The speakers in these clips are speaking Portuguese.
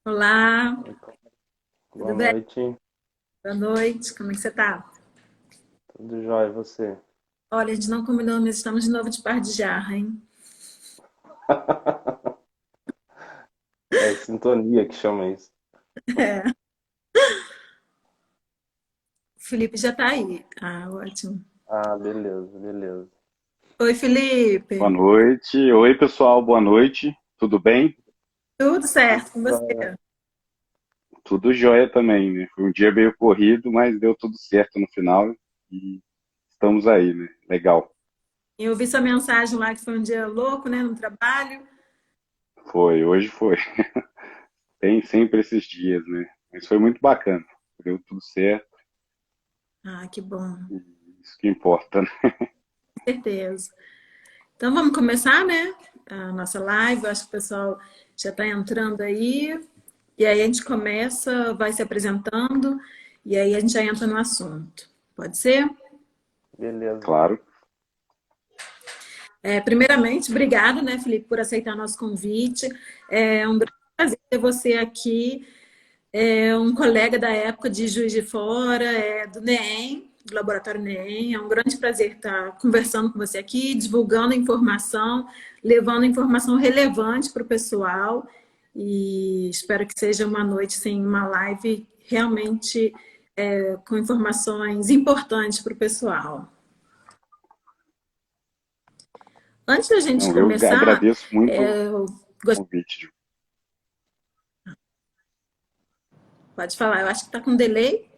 Olá, Boa tudo bem? noite, Boa noite, como é que você tá? tudo jóia, e você? Olha, a gente não combinou, mas estamos de novo de par de jarra, hein? É sintonia que chama isso. É, o Felipe já tá aí. Ah, ótimo. Ah, beleza, beleza. Oi, Boa Felipe. noite. Oi, pessoal, boa noite. Tudo bem? Tudo certo Tudo com você? jóia. Tudo jóia também, né? Foi um dia meio corrido, mas deu tudo certo no final e estamos aí, né? Legal. Eu vi sua mensagem lá que foi um dia louco, né, no trabalho. Foi, hoje foi. Tem sempre esses dias, né? Mas foi muito bacana. Deu tudo certo, Ah, que bom, isso que importa, né? com certeza. Então vamos começar, né? A nossa live. Eu acho que o pessoal já está entrando aí. E aí a gente começa, vai se apresentando, e aí a gente já entra no assunto. Pode ser? Beleza. Claro. Primeiramente, obrigada, né, Felipe, por aceitar nosso convite. É um grande prazer ter você aqui. É um colega da época de Juiz de Fora, do NEEM, do Laboratório NEEM. É um grande prazer estar conversando com você aqui, divulgando informação, levando informação relevante para o pessoal. E espero que seja uma noite, sim, uma live realmente com informações importantes para o pessoal. Antes da gente Não, eu começar, agradeço muito o eu convite. Pode falar, eu acho que está com delay.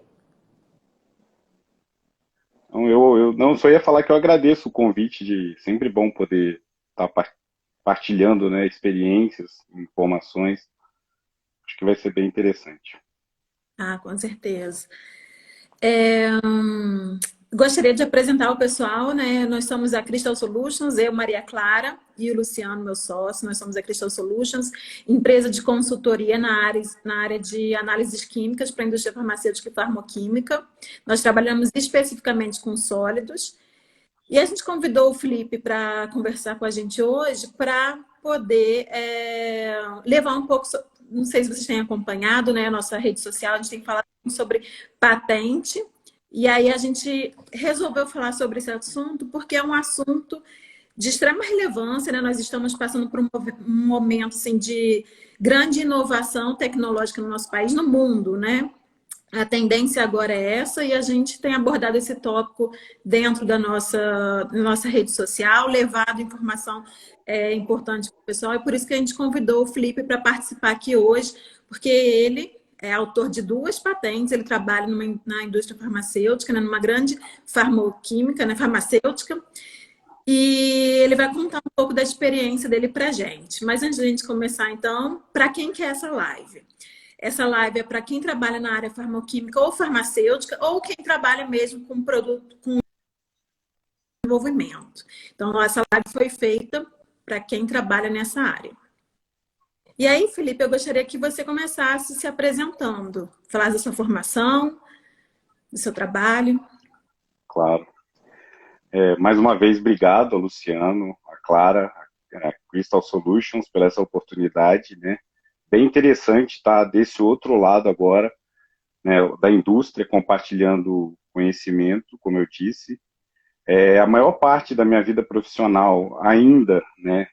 Não, eu não só ia falar que eu agradeço o convite de sempre bom poder estar partilhando, né, experiências, informações. Acho que vai ser bem interessante. Ah, com certeza. Gostaria de apresentar o pessoal, né? Nós somos a Crystal Solutions, eu, Maria Clara, e o Luciano, meu sócio. Nós somos a Crystal Solutions, empresa de consultoria na área de análises químicas para a indústria farmacêutica e farmoquímica. Nós trabalhamos especificamente com sólidos. E a gente convidou o Felipe para conversar com a gente hoje para poder levar um pouco. Não sei se vocês têm acompanhado, né, a nossa rede social, a gente tem falado sobre patente. E aí a gente resolveu falar sobre esse assunto porque é um assunto de extrema relevância, né? Nós estamos passando por um momento assim, de grande inovação tecnológica no nosso país, no mundo, né? A tendência agora é essa e a gente tem abordado esse tópico dentro da nossa rede social, levado informação importante para o pessoal, e por isso que a gente convidou o Felipe para participar aqui hoje, porque ele é autor de duas patentes, ele trabalha na indústria farmacêutica, né, numa grande farmoquímica, né, farmacêutica, e ele vai contar um pouco da experiência dele para a gente. Mas antes de a gente começar, então, para quem que é essa live? Essa live é para quem trabalha na área farmacêutica ou farmacêutica, ou quem trabalha mesmo com produto, com desenvolvimento. Então, essa live foi feita para quem trabalha nessa área. E aí, Felipe, eu gostaria que você começasse se apresentando, falasse da sua formação, do seu trabalho. Claro. Mais uma vez, obrigado ao Luciano, a Clara, a Crystal Solutions, por essa oportunidade, né? Bem interessante estar desse outro lado agora, né, da indústria, compartilhando conhecimento, como eu disse. A maior parte da minha vida profissional ainda, né?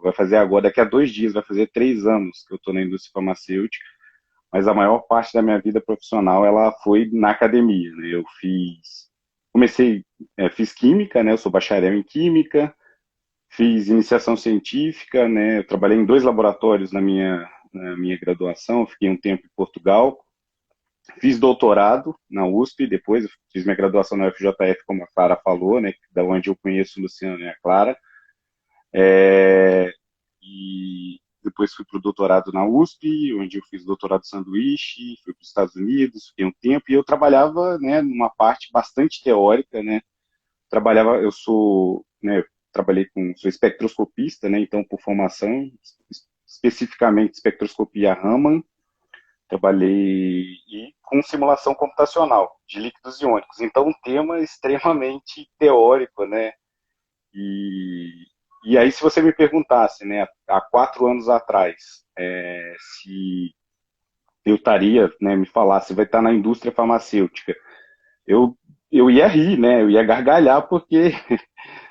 Vai fazer agora, daqui a 2 dias, vai fazer 3 anos que eu estou na indústria farmacêutica, mas a maior parte da minha vida profissional ela foi na academia, né? Fiz química, né? Eu sou bacharel em química, fiz iniciação científica, né? Eu trabalhei em 2 laboratórios na minha graduação, fiquei um tempo em Portugal, fiz doutorado na USP, depois eu fiz minha graduação na UFJF, como a Clara falou, né? Da onde eu conheço o Luciano e a Clara. E depois fui para o doutorado na USP, onde eu fiz doutorado sanduíche, fui para os Estados Unidos, fiquei um tempo, e eu trabalhava, né, numa parte bastante teórica, né, eu sou, né, sou espectroscopista, né, então por formação, especificamente espectroscopia Raman, trabalhei e com simulação computacional de líquidos iônicos, então um tema extremamente teórico, né, e, e aí, se você me perguntasse, né, há 4 anos atrás, se eu estaria, né, me falasse, vai estar na indústria farmacêutica, eu, eu ia rir, né, eu ia gargalhar, porque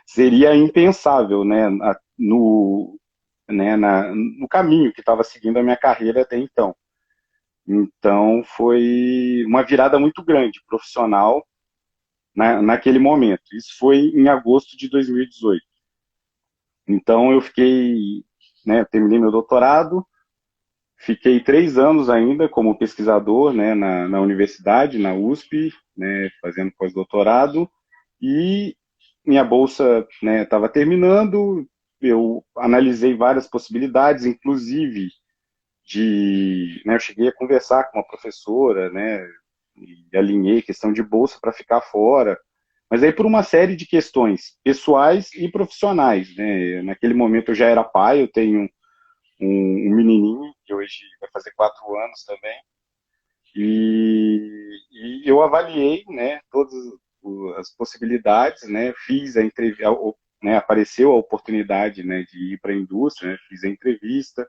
seria impensável, né, no caminho que estava seguindo a minha carreira até então. Então, foi uma virada muito grande, profissional, naquele momento. Isso foi em agosto de 2018. Então, eu fiquei, né, terminei meu doutorado, fiquei 3 anos ainda como pesquisador, né, na universidade, na USP, né, fazendo pós-doutorado, e minha bolsa, né, estava terminando, eu analisei várias possibilidades, inclusive né, eu cheguei a conversar com uma professora, né, e alinhei questão de bolsa para ficar fora, mas aí por uma série de questões pessoais e profissionais, né, naquele momento eu já era pai, eu tenho um menininho, que hoje vai fazer 4 anos também, e eu avaliei, né, todas as possibilidades, né, fiz a entrevista, né, apareceu a oportunidade, né, de ir para a indústria, né, fiz a entrevista,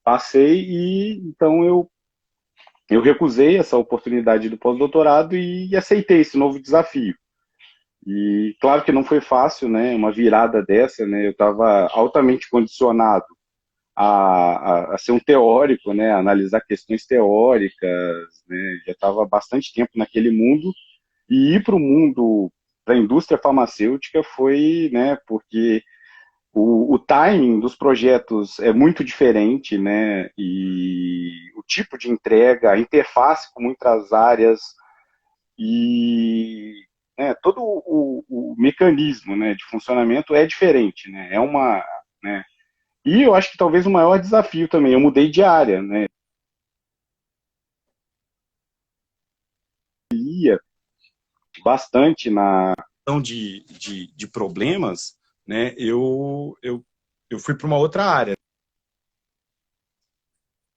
passei e então eu recusei essa oportunidade do pós-doutorado e aceitei esse novo desafio. E claro que não foi fácil, né? Uma virada dessa, né? Eu estava altamente condicionado a ser um teórico, né? A analisar questões teóricas, né? Já estava há bastante tempo naquele mundo e ir para o mundo da indústria farmacêutica foi, né? Porque o timing dos projetos é muito diferente, né? E o tipo de entrega, a interface com muitas áreas e né, todo o mecanismo, né, de funcionamento é diferente, né? É uma, né? E eu acho que talvez o maior desafio também, eu mudei de área, né? Ia bastante na questão de problemas, né? Eu fui para uma outra área,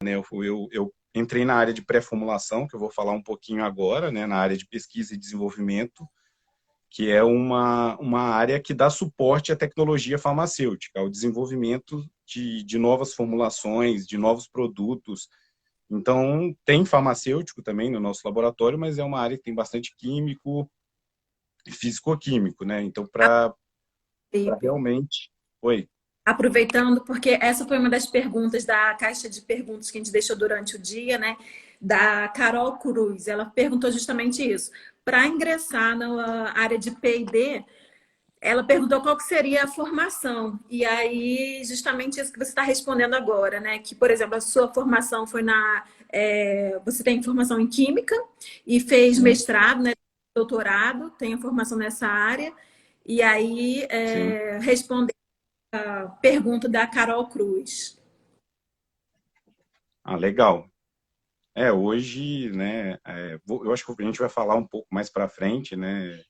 né? Eu entrei na área de pré-formulação, que eu vou falar um pouquinho agora, né? Na área de pesquisa e desenvolvimento, que é uma área que dá suporte à tecnologia farmacêutica, ao desenvolvimento de novas formulações, de novos produtos. Então, tem farmacêutico também no nosso laboratório, mas é uma área que tem bastante químico e físico-químico, né? Então, para Felipe. realmente... Oi. Aproveitando, porque essa foi uma das perguntas da caixa de perguntas que a gente deixou durante o dia, né? Da Carol Cruz. Ela perguntou justamente isso. Para ingressar na área de P&D, ela perguntou qual que seria a formação. E aí, justamente isso que você está respondendo agora, né? Que, por exemplo, a sua formação foi você tem formação em Química e fez Sim, mestrado, né? Doutorado, tem a formação nessa área. E aí, sim. respondendo a pergunta da Carol Cruz. Ah, legal. Hoje, né, eu acho que a gente vai falar um pouco mais para frente, né,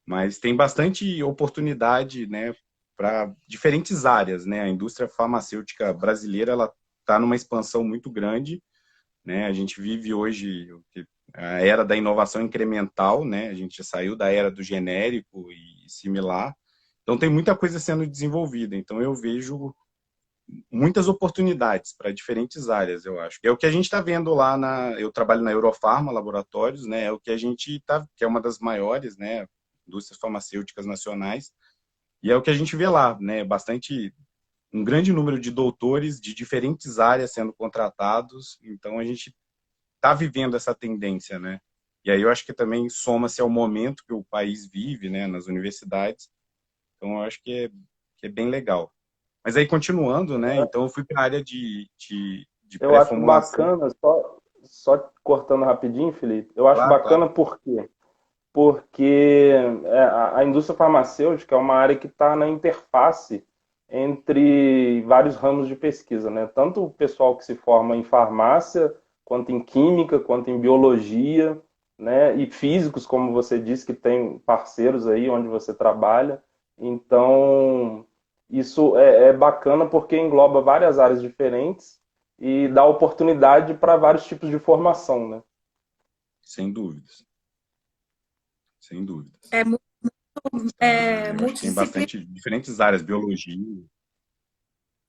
mas tem bastante oportunidade, né, para diferentes áreas, né, a indústria farmacêutica brasileira, ela está numa expansão muito grande, né, a gente vive hoje a era da inovação incremental, né, a gente saiu da era do genérico e similar, então tem muita coisa sendo desenvolvida, então eu vejo muitas oportunidades para diferentes áreas, eu acho. É o que a gente está vendo lá eu trabalho na Eurofarma Laboratórios, né? É o que a gente tá, que é uma das maiores, né, indústrias farmacêuticas nacionais, e é o que a gente vê lá, né? Bastante um grande número de doutores de diferentes áreas sendo contratados, então a gente está vivendo essa tendência, né? E aí eu acho que também soma-se ao momento que o país vive, né, nas universidades. Então eu acho que é bem legal. Mas aí, continuando, né? Então, eu fui para a área de Eu acho pré-formulação. bacana, só cortando rapidinho, Felipe, eu acho Claro, claro. bacana por quê? Porque a indústria farmacêutica é uma área que está na interface entre vários ramos de pesquisa, né? Tanto o pessoal que se forma em farmácia, quanto em química, quanto em biologia, né? E físicos, como você disse, que tem parceiros aí onde você trabalha. Então, isso é bacana porque engloba várias áreas diferentes e dá oportunidade para vários tipos de formação, né? Sem dúvidas. Sem dúvidas. É, Ah, eu acho que tem multidisciplinar. bastante diferentes áreas, biologia.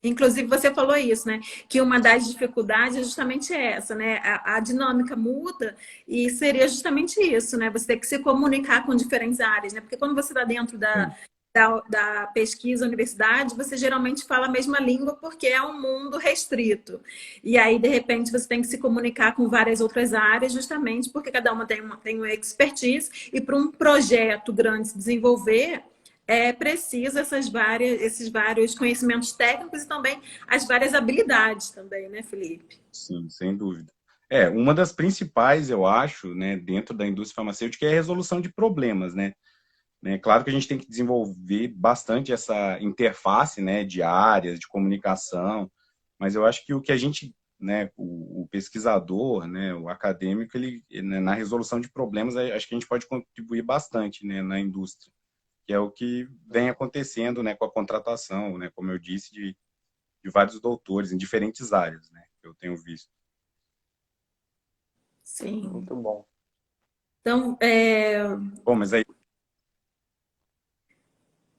Inclusive, você falou isso, né? Que uma das dificuldades é justamente essa, né? A dinâmica muda e seria justamente isso, né? Você ter que se comunicar com diferentes áreas, né? Porque quando você está dentro da pesquisa, universidade, você geralmente fala a mesma língua porque é um mundo restrito. E aí, de repente, você tem que se comunicar com várias outras áreas, justamente porque cada uma tem uma expertise, e para um projeto grande se desenvolver, é preciso esses vários conhecimentos técnicos e também as várias habilidades também, né, Felipe? Sim, sem dúvida. Uma das principais, eu acho, né, dentro da indústria farmacêutica é a resolução de problemas, né? Claro que a gente tem que desenvolver bastante essa interface, né, de áreas, de comunicação, mas eu acho que o que a gente, né, o pesquisador, né, o acadêmico, ele, né, na resolução de problemas, acho que a gente pode contribuir bastante, né, na indústria, que é o que vem acontecendo, né, com a contratação, né, como eu disse, de vários doutores em diferentes áreas, né, que eu tenho visto. Sim. Muito bom. Então, Bom, mas aí, pode falar.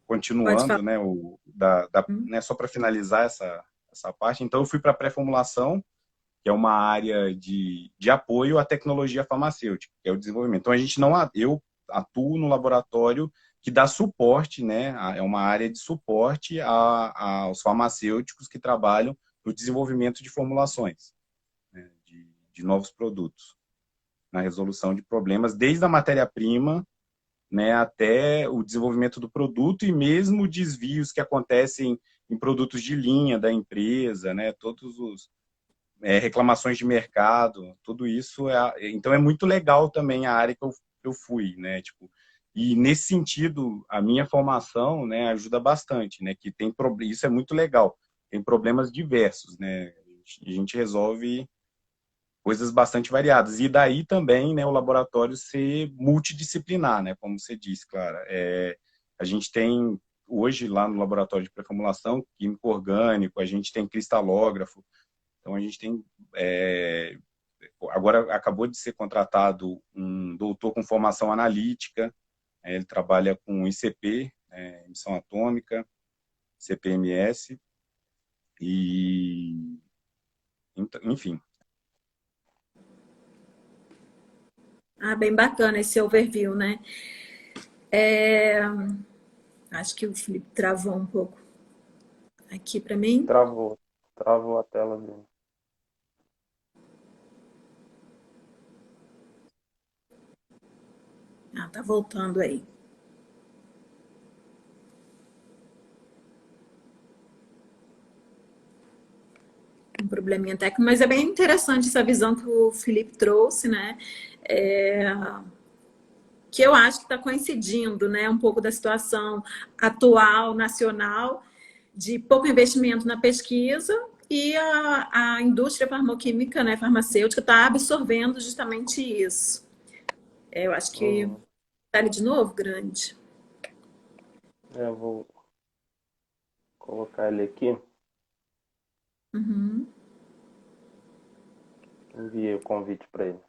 continuando, né, Hum. né, só para finalizar essa parte, então eu fui para a pré-formulação, que é uma área de apoio à tecnologia farmacêutica, que é o desenvolvimento. Então, eu atuo no laboratório que dá suporte, né, é uma área de suporte aos farmacêuticos que trabalham no desenvolvimento de formulações, né, de novos produtos, na resolução de problemas, desde a matéria-prima, né, até o desenvolvimento do produto e mesmo desvios que acontecem em produtos de linha da empresa, né, todos os reclamações de mercado, tudo isso então é muito legal também a área que eu fui, né, tipo, e nesse sentido a minha formação, né, ajuda bastante, né, que tem isso é muito legal, tem problemas diversos, né, a gente resolve coisas bastante variadas. E daí também, né, o laboratório ser multidisciplinar, né, como você disse, Clara. A gente tem, hoje, lá no laboratório de pré-formulação, químico orgânico, a gente tem cristalógrafo, então a gente tem... agora acabou de ser contratado um doutor com formação analítica, ele trabalha com ICP, emissão atômica, CPMS, e... enfim. Ah, bem bacana esse overview, né? Acho que o Felipe travou um pouco aqui para mim. Travou a tela dele. Ah, tá voltando aí. Um probleminha técnico, mas é bem interessante essa visão que o Felipe trouxe, né? Que eu acho que está coincidindo, né? Um pouco da situação atual, nacional, de pouco investimento na pesquisa e a indústria farmacêutica, né, farmacêutica, está absorvendo justamente isso. Eu acho que Uhum. tá ali de novo, grande. Eu vou colocar ele aqui. Uhum. Enviei o convite para ele.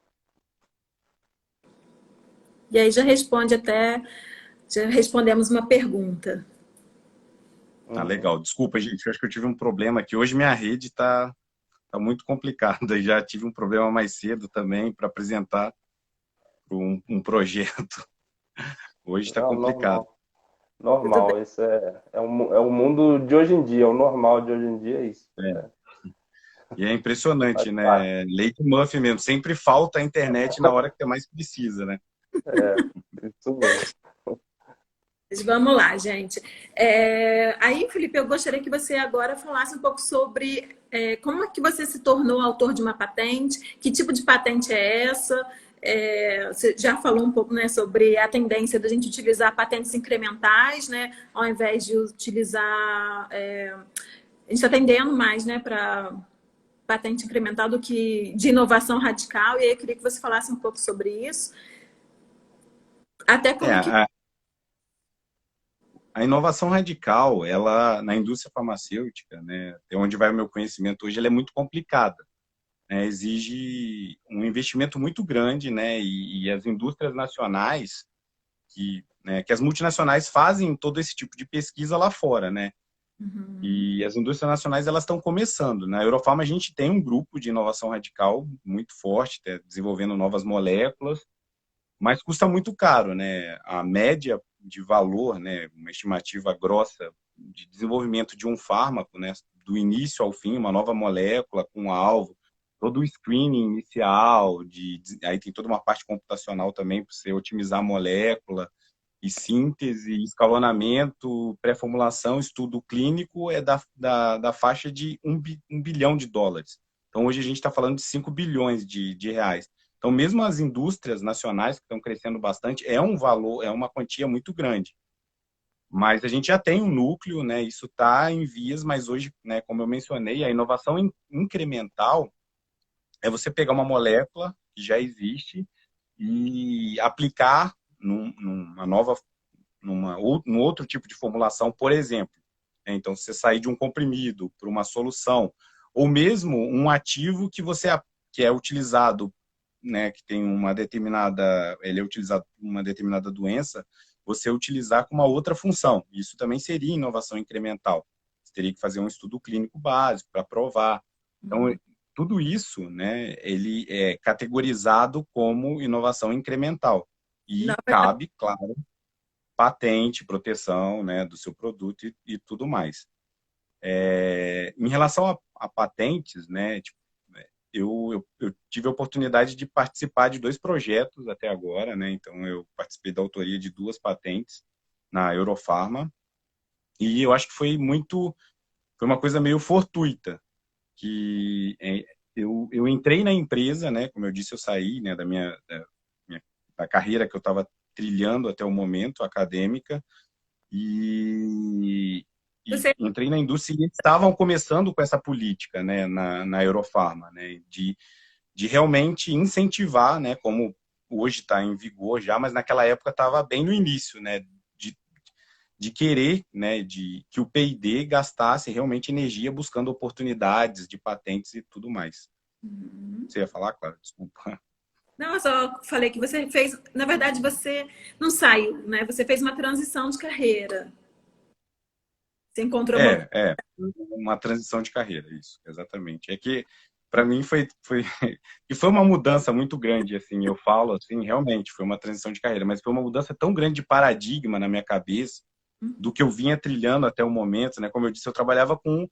E aí já respondemos uma pergunta. Ah, Uhum. legal. Desculpa, gente, eu acho que eu tive um problema aqui. Hoje minha rede tá muito complicada. Já tive um problema mais cedo também para apresentar um projeto. Hoje está Não, complicado. normal. Tudo bem. Normal. Isso é o mundo de hoje em dia. O normal de hoje em dia é isso. É. E é Faz impressionante, parte. né? Leite Muffin mesmo. Sempre falta a internet na hora que você mais precisa, né? Isso mesmo. Mas vamos lá, gente. Aí, Felipe, eu gostaria que você agora falasse um pouco sobre como é que você se tornou autor de uma patente, que tipo de patente é essa? Você já falou um pouco, né, sobre a tendência da gente utilizar patentes incrementais, né, ao invés de utilizar. A gente está tendendo mais, né, para patente incremental do que de inovação radical. E aí eu queria que você falasse um pouco sobre isso. Até É, como que. a inovação radical, ela, na indústria farmacêutica, né, até onde vai o meu conhecimento hoje, ela é muito complicada. Né, exige um investimento muito grande, né, e as indústrias nacionais, né, que as multinacionais fazem todo esse tipo de pesquisa lá fora, né, E as indústrias nacionais, elas estão começando. Na Eurofarma, a gente tem um grupo de inovação radical muito forte, desenvolvendo novas moléculas, mas custa muito caro, né? A média de valor, né, uma estimativa grossa de desenvolvimento de um fármaco, né, do início ao fim, uma nova molécula com alvo, todo o screening inicial, aí tem toda uma parte computacional também para você otimizar a molécula, e síntese, escalonamento, pré-formulação, estudo clínico é da faixa de um bilhão de dólares. Então, hoje a gente está falando de 5 bilhões de reais. Então, mesmo as indústrias nacionais, que estão crescendo bastante, é um valor, é uma quantia muito grande. Mas a gente já tem um núcleo, né? Isso está em vias, mas hoje, né, como eu mencionei, a inovação incremental é você pegar uma molécula que já existe e aplicar num outro tipo de formulação, por exemplo. Então, você sair de um comprimido para uma solução, ou mesmo um ativo que é utilizado, né, que tem ele é utilizado para uma determinada doença, você utilizar com uma outra função. Isso também seria inovação incremental. Você teria que fazer um estudo clínico básico para provar. Então, tudo isso, né, ele é categorizado como inovação incremental. E cabe, claro, patente, proteção, né, do seu produto e tudo mais. Em relação a patentes, né, tipo, eu tive a oportunidade de participar de 2 projetos até agora, né, então eu participei da autoria de 2 patentes na Eurofarma, e eu acho que foi uma coisa meio fortuita, que eu entrei na empresa, né, como eu disse, eu saí, né, da carreira que eu estava trilhando até o momento, acadêmica, e entrei na indústria e eles estavam começando com essa política, né, na Eurofarma, né, de realmente incentivar, né, como hoje está em vigor já, mas naquela época estava bem no início, né, de querer, né, que o P&D gastasse realmente energia buscando oportunidades de patentes e tudo mais. Você ia falar, Clara? Desculpa. Não, eu só falei que você fez... Na verdade, você não saiu, né? Você fez uma transição de carreira. Você encontrou uma... Uma transição de carreira, isso, exatamente. É que, para mim, e foi uma mudança muito grande, assim, eu falo, assim, realmente, foi uma transição de carreira, mas foi uma mudança tão grande de paradigma na minha cabeça, do que eu vinha trilhando até o momento, né? Como eu disse, eu trabalhava com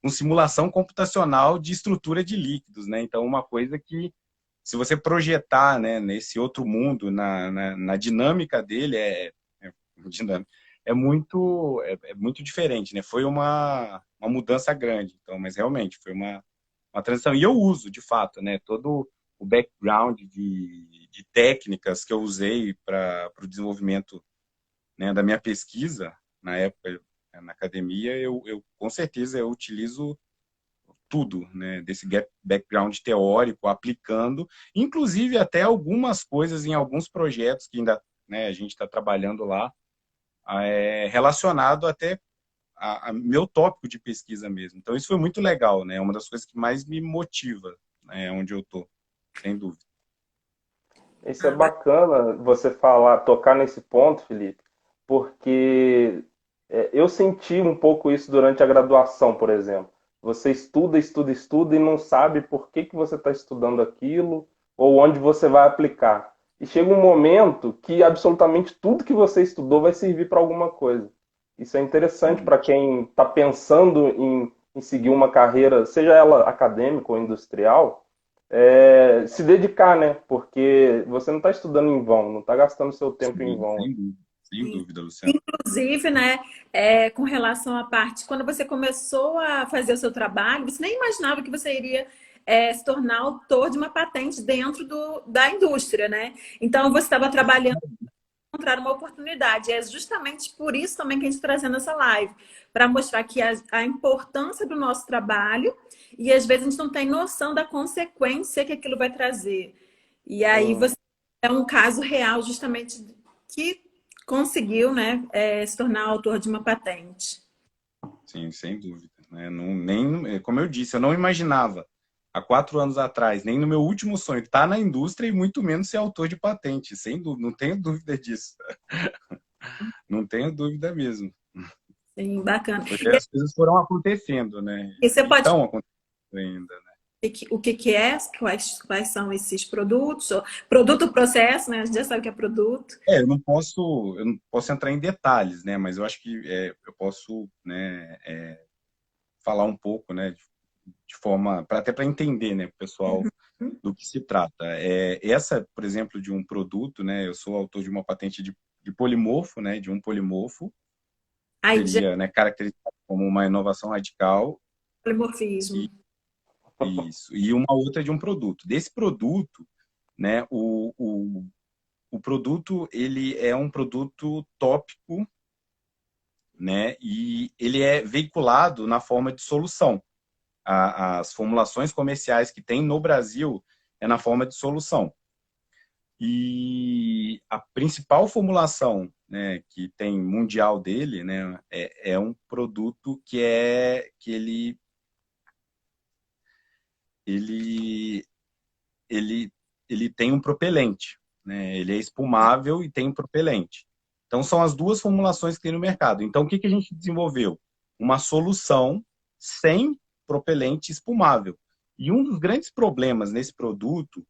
simulação computacional de estrutura de líquidos, né? Então, uma coisa que, se você projetar, né, nesse outro mundo, na dinâmica dele, é muito diferente, né? Foi uma mudança grande, então, mas realmente foi uma transição. E eu uso, de fato, né, todo o background de técnicas que eu usei para o desenvolvimento, né, da minha pesquisa, na época, na academia, eu com certeza eu utilizo tudo, né, desse background teórico, aplicando, inclusive até algumas coisas em alguns projetos que ainda, né, a gente está trabalhando lá, relacionado até a meu tópico de pesquisa mesmo. Então, isso foi muito legal, né? É uma das coisas que mais me motiva, né, onde eu estou, sem dúvida. Isso é bacana você tocar nesse ponto, Felipe, porque eu senti um pouco isso durante a graduação, por exemplo. Você estuda, estuda, estuda e não sabe por que você está estudando aquilo ou onde você vai aplicar. E chega um momento que absolutamente tudo que você estudou vai servir para alguma coisa. Isso é interessante para quem está pensando em seguir uma carreira, seja ela acadêmica ou industrial, se dedicar, né? Porque você não está estudando em vão, não está gastando seu tempo em vão. Sem dúvida, Luciano. Inclusive, né, com relação à parte, quando você começou a fazer o seu trabalho, você nem imaginava que você iria se tornar autor de uma patente dentro da indústria, né? Então, você estava trabalhando para encontrar uma oportunidade. E é justamente por isso também que a gente está trazendo essa live, para mostrar que a importância do nosso trabalho e às vezes a gente não tem noção da consequência que aquilo vai trazer. E aí você é um caso real justamente que conseguiu, né, se tornar autor de uma patente. Sim, sem dúvida. Né? Como eu disse, eu não imaginava há 4 anos atrás, nem no meu último sonho, estar na indústria e muito menos ser autor de patente. Sem dúvida, não tenho dúvida disso. Não tenho dúvida mesmo. Sim, bacana. Porque as coisas foram acontecendo, né? E você E pode estão acontecendo ainda, né? o que que é, quais são esses produtos, produto processo, né? A gente já sabe que é produto. Eu não posso entrar em detalhes, né? Mas eu acho que eu posso, né, falar um pouco, né, de forma, até para entender, né, o pessoal do que se trata. Essa, por exemplo, de um produto, né, eu sou autor de uma patente de polimorfo, né, de um polimorfo, Aí, de seria, né, caracterizado como uma inovação radical, polimorfismo. e isso, e uma outra de um produto. Desse produto, né, o produto, ele é um produto tópico, né, e ele é veiculado na forma de solução. As formulações comerciais que tem no Brasil é na forma de solução. E a principal formulação, né, que tem mundial dele, né, é um produto que ele, ele, ele tem um propelente, né? Ele é espumável e tem um propelente. Então são as duas formulações que tem no mercado. Então o que que a gente desenvolveu? Uma solução sem propelente espumável. E um dos grandes problemas nesse produto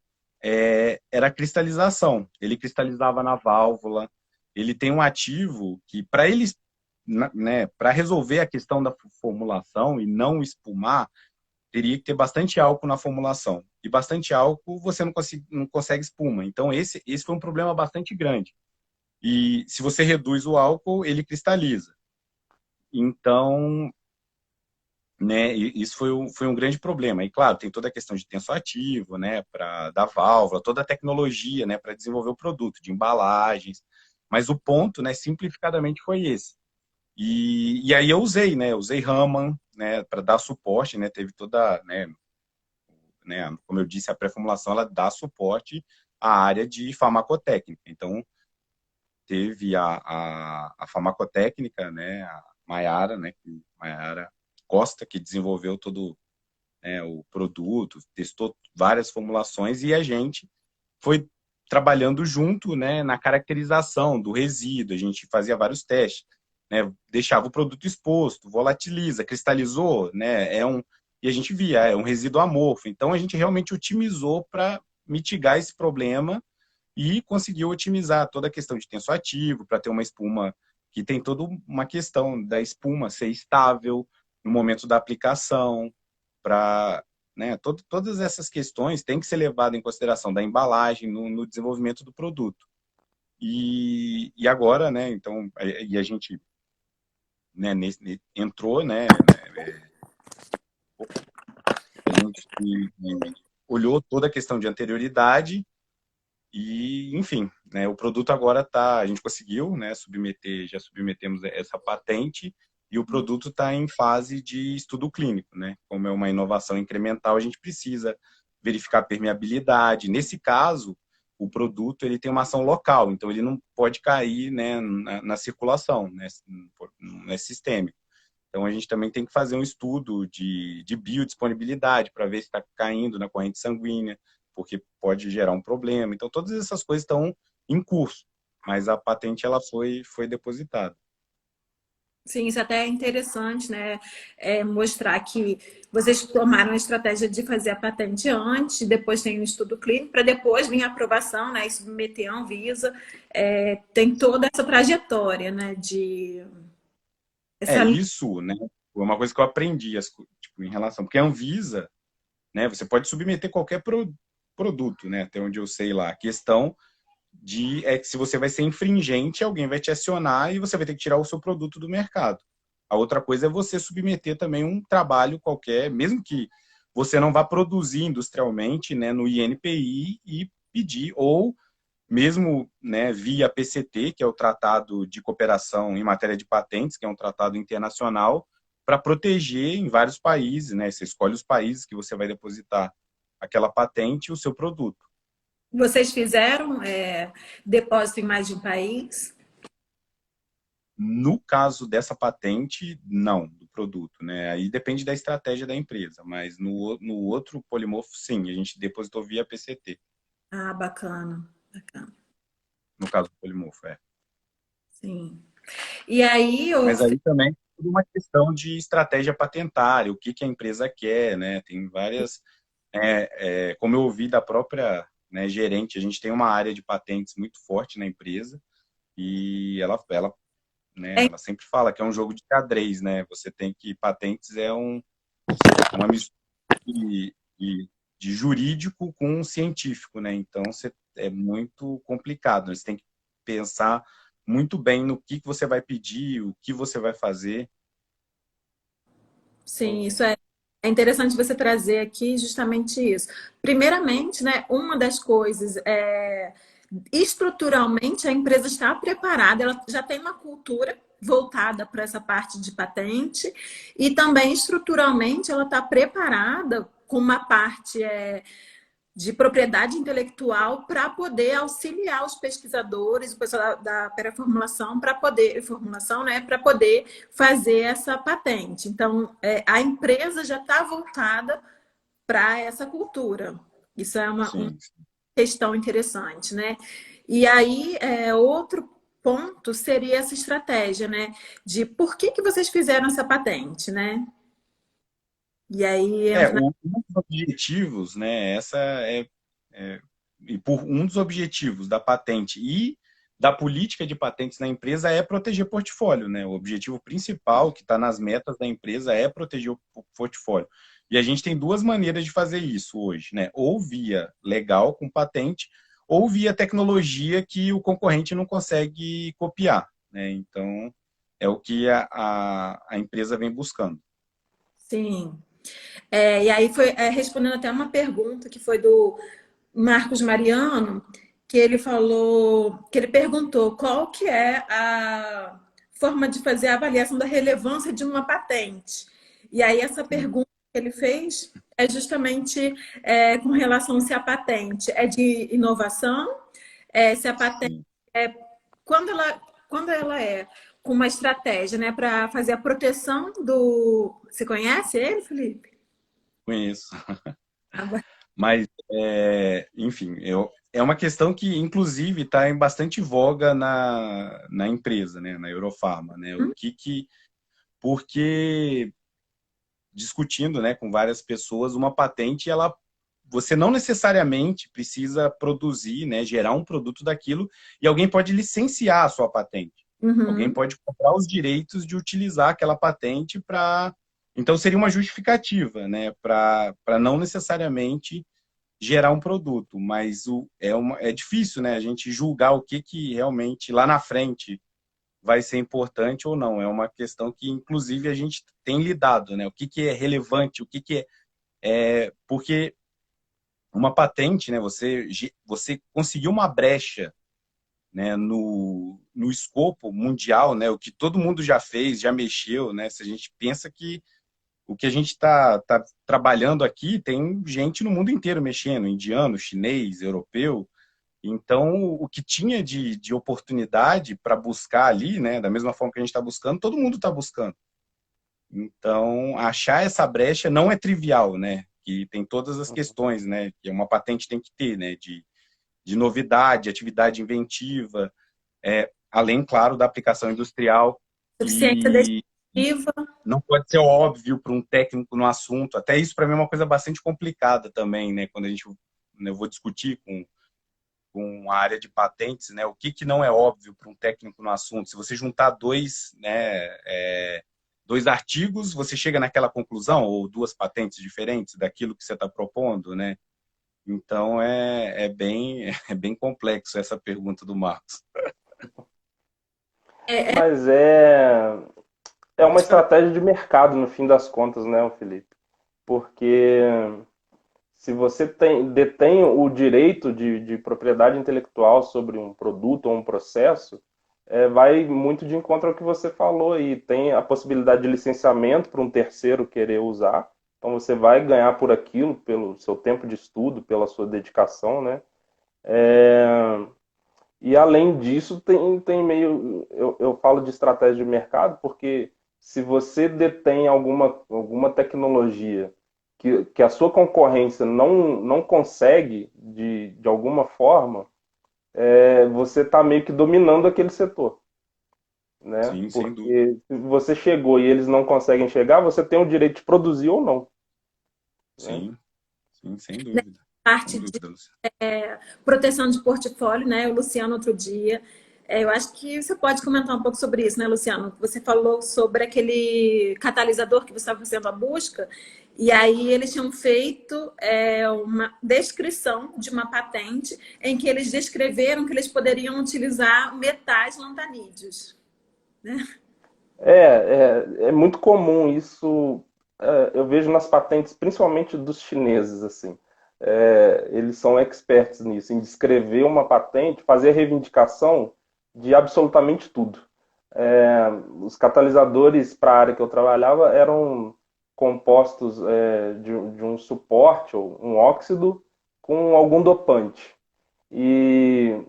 era a cristalização. Ele cristalizava na válvula. Ele tem um ativo que, para eles, né, para resolver a questão da formulação e não espumar, teria que ter bastante álcool na formulação. E bastante álcool você não consegue espuma. Então, esse foi um problema bastante grande. E se você reduz o álcool, ele cristaliza. Então, né, isso foi um grande problema. E, claro, tem toda a questão de tensoativo, né, da válvula, toda a tecnologia, né, para desenvolver o produto, de embalagens. Mas o ponto, né, simplificadamente foi esse. E aí eu usei, né, usei Raman, né, para dar suporte, né, teve toda, né, como eu disse, a pré-formulação ela dá suporte à área de farmacotécnica. Então, teve a farmacotécnica, né, a Maiara, né, Maiara Costa, que desenvolveu todo, né, o produto, testou várias formulações e a gente foi trabalhando junto, né, na caracterização do resíduo. A gente fazia vários testes, né, deixava o produto exposto, volatiliza, cristalizou, né, e a gente via, é um resíduo amorfo. Então a gente realmente otimizou para mitigar esse problema e conseguiu otimizar toda a questão de tensoativo para ter uma espuma que tem toda uma questão da espuma ser estável no momento da aplicação, para, né, todas essas questões têm que ser levadas em consideração da embalagem no desenvolvimento do produto. E agora, né, então, e a gente, né, entrou, né, a gente olhou toda a questão de anterioridade e, enfim, né, o produto agora está, a gente conseguiu, né, já submetemos essa patente e o produto está em fase de estudo clínico, né? Como é uma inovação incremental, a gente precisa verificar a permeabilidade. Nesse caso, o produto ele tem uma ação local, então ele não pode cair, né, na circulação, né, não é sistêmico. Então a gente também tem que fazer um estudo de biodisponibilidade para ver se está caindo na corrente sanguínea, porque pode gerar um problema. Então todas essas coisas estão em curso, mas a patente ela foi depositada. Sim, isso até é interessante, né? Mostrar que vocês tomaram a estratégia de fazer a patente antes, depois tem um estudo clínico, para depois vir a aprovação, né? E submeter a Anvisa. Tem toda essa trajetória, né? De essa Isso, né? Foi uma coisa que eu aprendi tipo, em relação, porque a Anvisa, né? Você pode submeter qualquer produto, né? Até onde eu sei lá. A questão é que se você vai ser infringente, alguém vai te acionar e você vai ter que tirar o seu produto do mercado. A outra coisa é você submeter também um trabalho qualquer, mesmo que você não vá produzir industrialmente, né, no INPI e pedir, ou mesmo, né, via PCT, que é o Tratado de Cooperação em Matéria de Patentes, que é um tratado internacional, para proteger em vários países, né? Você escolhe os países que você vai depositar aquela patente e o seu produto. Vocês fizeram depósito em mais de um país? No caso dessa patente, não, do produto, né? Aí depende da estratégia da empresa, mas no outro polimorfo, sim, a gente depositou via PCT, Ah, bacana, bacana. no caso do polimorfo, é. Sim. E aí, Mas aí também, tudo uma questão de estratégia patentária, o que que a empresa quer, né? Tem várias, como eu ouvi da própria, né, gerente, a gente tem uma área de patentes muito forte na empresa e É, ela sempre fala que é um jogo de xadrez, né? Você tem que patentes é uma mistura de jurídico com científico, né? Então é muito complicado. Você tem que pensar muito bem no que você vai pedir, o que você vai fazer. sim, isso é interessante você trazer aqui justamente isso. Primeiramente, né, uma das coisas é estruturalmente a empresa está preparada, ela já tem uma cultura voltada para essa parte de patente e também estruturalmente ela está preparada com uma parte de propriedade intelectual para poder auxiliar os pesquisadores, o pessoal da pré-formulação para poder formulação, né, para poder fazer essa patente. Então, a empresa já está voltada para essa cultura. Isso é uma Sim. questão interessante, né? E aí, outro ponto seria essa estratégia, né? De por que vocês fizeram essa patente, né? E aí entra. Um dos objetivos, né, é- e por um dos objetivos da patente e da política de patentes na empresa é proteger portfólio, né? O objetivo principal que está nas metas da empresa é proteger o portfólio. E a gente tem duas maneiras de fazer isso hoje, né? Ou via legal com patente, ou via tecnologia que o concorrente não consegue copiar, né? Então, é o que a empresa vem buscando. Sim. E aí foi respondendo até uma pergunta que foi do Marcos Mariano, que ele falou, que ele perguntou qual que é a forma de fazer a avaliação da relevância de uma patente. E aí essa pergunta que ele fez é justamente com relação se a patente é de inovação, se a patente Sim, quando ela é com uma estratégia, né, para fazer a proteção do. Você conhece ele, Felipe? conheço. Agora. Mas, enfim, é uma questão que, inclusive, está em bastante voga na empresa, né, na Eurofarma, né, porque discutindo, né, com várias pessoas, uma patente, você não necessariamente precisa produzir, né, gerar um produto daquilo, e alguém pode licenciar a sua patente. Alguém Uhum. pode comprar os direitos de utilizar aquela patente para. Então, seria uma justificativa, né, para não necessariamente gerar um produto, mas é difícil, né, a gente julgar o que realmente lá na frente vai ser importante ou não. É uma questão que, inclusive, a gente tem lidado, né? O que é relevante, porque uma patente, né? Você conseguiu uma brecha, né? No escopo mundial, né? O que todo mundo já fez, já mexeu, né? Se a gente pensa que o que a gente tá trabalhando aqui tem gente no mundo inteiro mexendo, indiano, chinês, europeu. Então, o que tinha de oportunidade para buscar ali, né, da mesma forma que a gente está buscando, todo mundo está buscando. Então, achar essa brecha não é trivial, né? Que tem todas as questões, né? Que uma patente tem que ter, né? De novidade, atividade inventiva, além, claro, da aplicação industrial. Suficiência E descritiva. não pode ser óbvio para um técnico no assunto. Até isso, para mim, é uma coisa bastante complicada também, né? Quando eu vou discutir com a área de patentes, né? O que não é óbvio para um técnico no assunto? Se você juntar dois artigos, você chega naquela conclusão, ou duas patentes diferentes daquilo que você está propondo, né? Então é bem complexo essa pergunta do Marcos. É, é, Mas é uma estratégia de mercado, no fim das contas, né, Felipe? Porque se você detém o direito de propriedade intelectual sobre um produto ou um processo, vai muito de encontro ao que você falou aí. Tem a possibilidade de licenciamento para um terceiro querer usar. Então você vai ganhar por aquilo, pelo seu tempo de estudo, pela sua dedicação, né? É, E além disso, tem meio. Eu falo de estratégia de mercado porque se você detém alguma tecnologia que a sua concorrência não consegue de alguma forma, você está meio que dominando aquele setor. né? Sim, sem dúvida. Porque se você chegou e eles não conseguem chegar, você tem o direito de produzir ou não, né? Sim, sim, sem Nessa dúvida. Sem parte de dúvida, Luciano. proteção de portfólio, né? O Luciano outro dia. Eu acho que você pode comentar um pouco sobre isso, né, Luciano? Você falou sobre aquele catalisador que você estava fazendo a busca, e aí eles tinham feito uma descrição de uma patente em que eles descreveram que eles poderiam utilizar metais lantanídeos, né? É muito comum isso. Eu vejo nas patentes, principalmente dos chineses, assim. Eles são experts nisso, em descrever uma patente, fazer reivindicação de absolutamente tudo. Os catalisadores para a área que eu trabalhava eram compostos de um suporte ou um óxido com algum dopante. E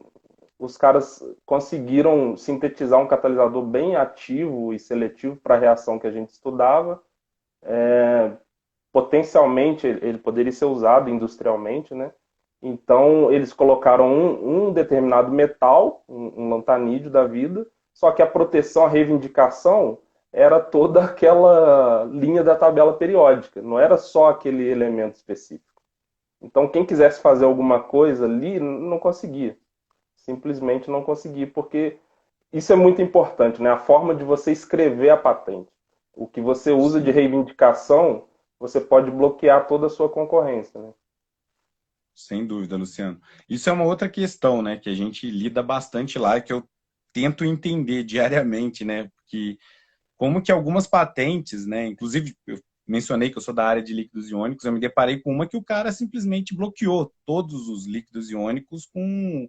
os caras conseguiram sintetizar um catalisador bem ativo e seletivo para a reação que a gente estudava. Potencialmente, ele poderia ser usado industrialmente, né? Então, eles colocaram um determinado metal, um lantanídeo da vida, só que a proteção, a reivindicação era toda aquela linha da tabela periódica, não era só aquele elemento específico. Então, quem quisesse fazer alguma coisa ali, não conseguia. Simplesmente não conseguia, porque isso é muito importante, né? A forma de você escrever a patente. O que você usa de Sim, reivindicação, você pode bloquear toda a sua concorrência, né? sem dúvida, Luciano. Isso é uma outra questão, né, que a gente lida bastante lá, que eu tento entender diariamente, né, porque como que algumas patentes, né, inclusive eu mencionei que eu sou da área de líquidos iônicos, eu me deparei com uma que o cara simplesmente bloqueou todos os líquidos iônicos com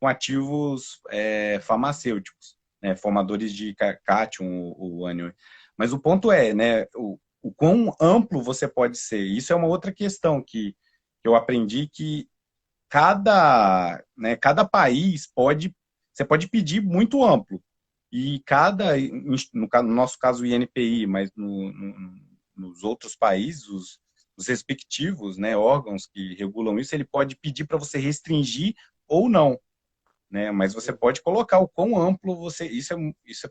ativos farmacêuticos, né, formadores de cátion, o ânion. Mas o ponto é, né, o quão amplo você pode ser. Isso é uma outra questão que eu aprendi que cada país você pode pedir muito amplo. E no nosso caso o INPI, mas nos outros países, os respectivos, né, órgãos que regulam isso, ele pode pedir para você restringir ou não, né? Mas você pode colocar o quão amplo você. Isso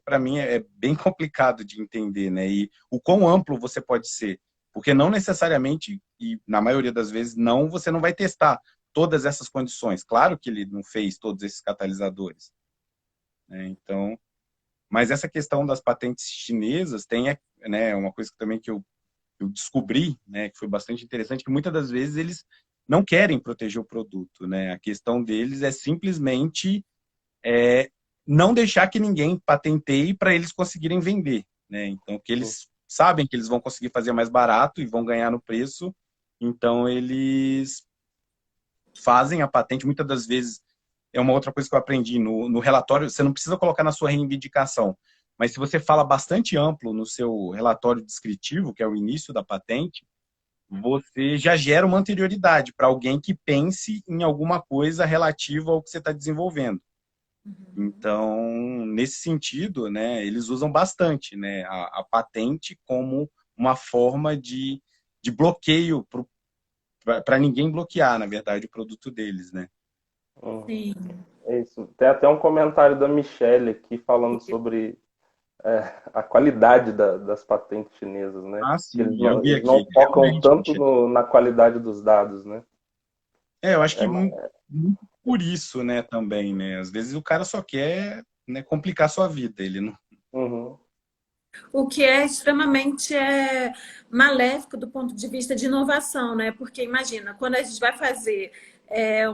para mim é bem complicado de entender, né? E o quão amplo você pode ser. Porque não necessariamente, e na maioria das vezes, não, você não vai testar todas essas condições. Claro que ele não fez todos esses catalisadores, né? Então, mas essa questão das patentes chinesas tem, né, uma coisa que também que eu descobri, né, que foi bastante interessante, que muitas das vezes eles não querem proteger o produto, né? A questão deles é simplesmente não deixar que ninguém patenteie para eles conseguirem vender, né? Então, que eles sabem que eles vão conseguir fazer mais barato e vão ganhar no preço, então eles fazem a patente. Muitas das vezes, é uma outra coisa que eu aprendi no relatório, você não precisa colocar na sua reivindicação, mas se você fala bastante amplo no seu relatório descritivo, que é o início da patente, você já gera uma anterioridade para alguém que pense em alguma coisa relativa ao que você está desenvolvendo. Então, nesse sentido, né, eles usam bastante, né, a patente como uma forma de bloqueio para ninguém bloquear, na verdade, o produto deles, né? Uhum. Sim. É isso. Tem até um comentário da Michelle aqui falando sobre a qualidade das patentes chinesas, né? Ah, Que eles sim, eu não, vi eles não aqui. focam Realmente, tanto Michel. na qualidade dos dados, né? Eu acho É, que muito por isso, né, também, né? Às vezes o cara só quer, né, complicar sua vida, ele não. O que é extremamente maléfico do ponto de vista de inovação, né? Porque imagina, quando a gente vai fazer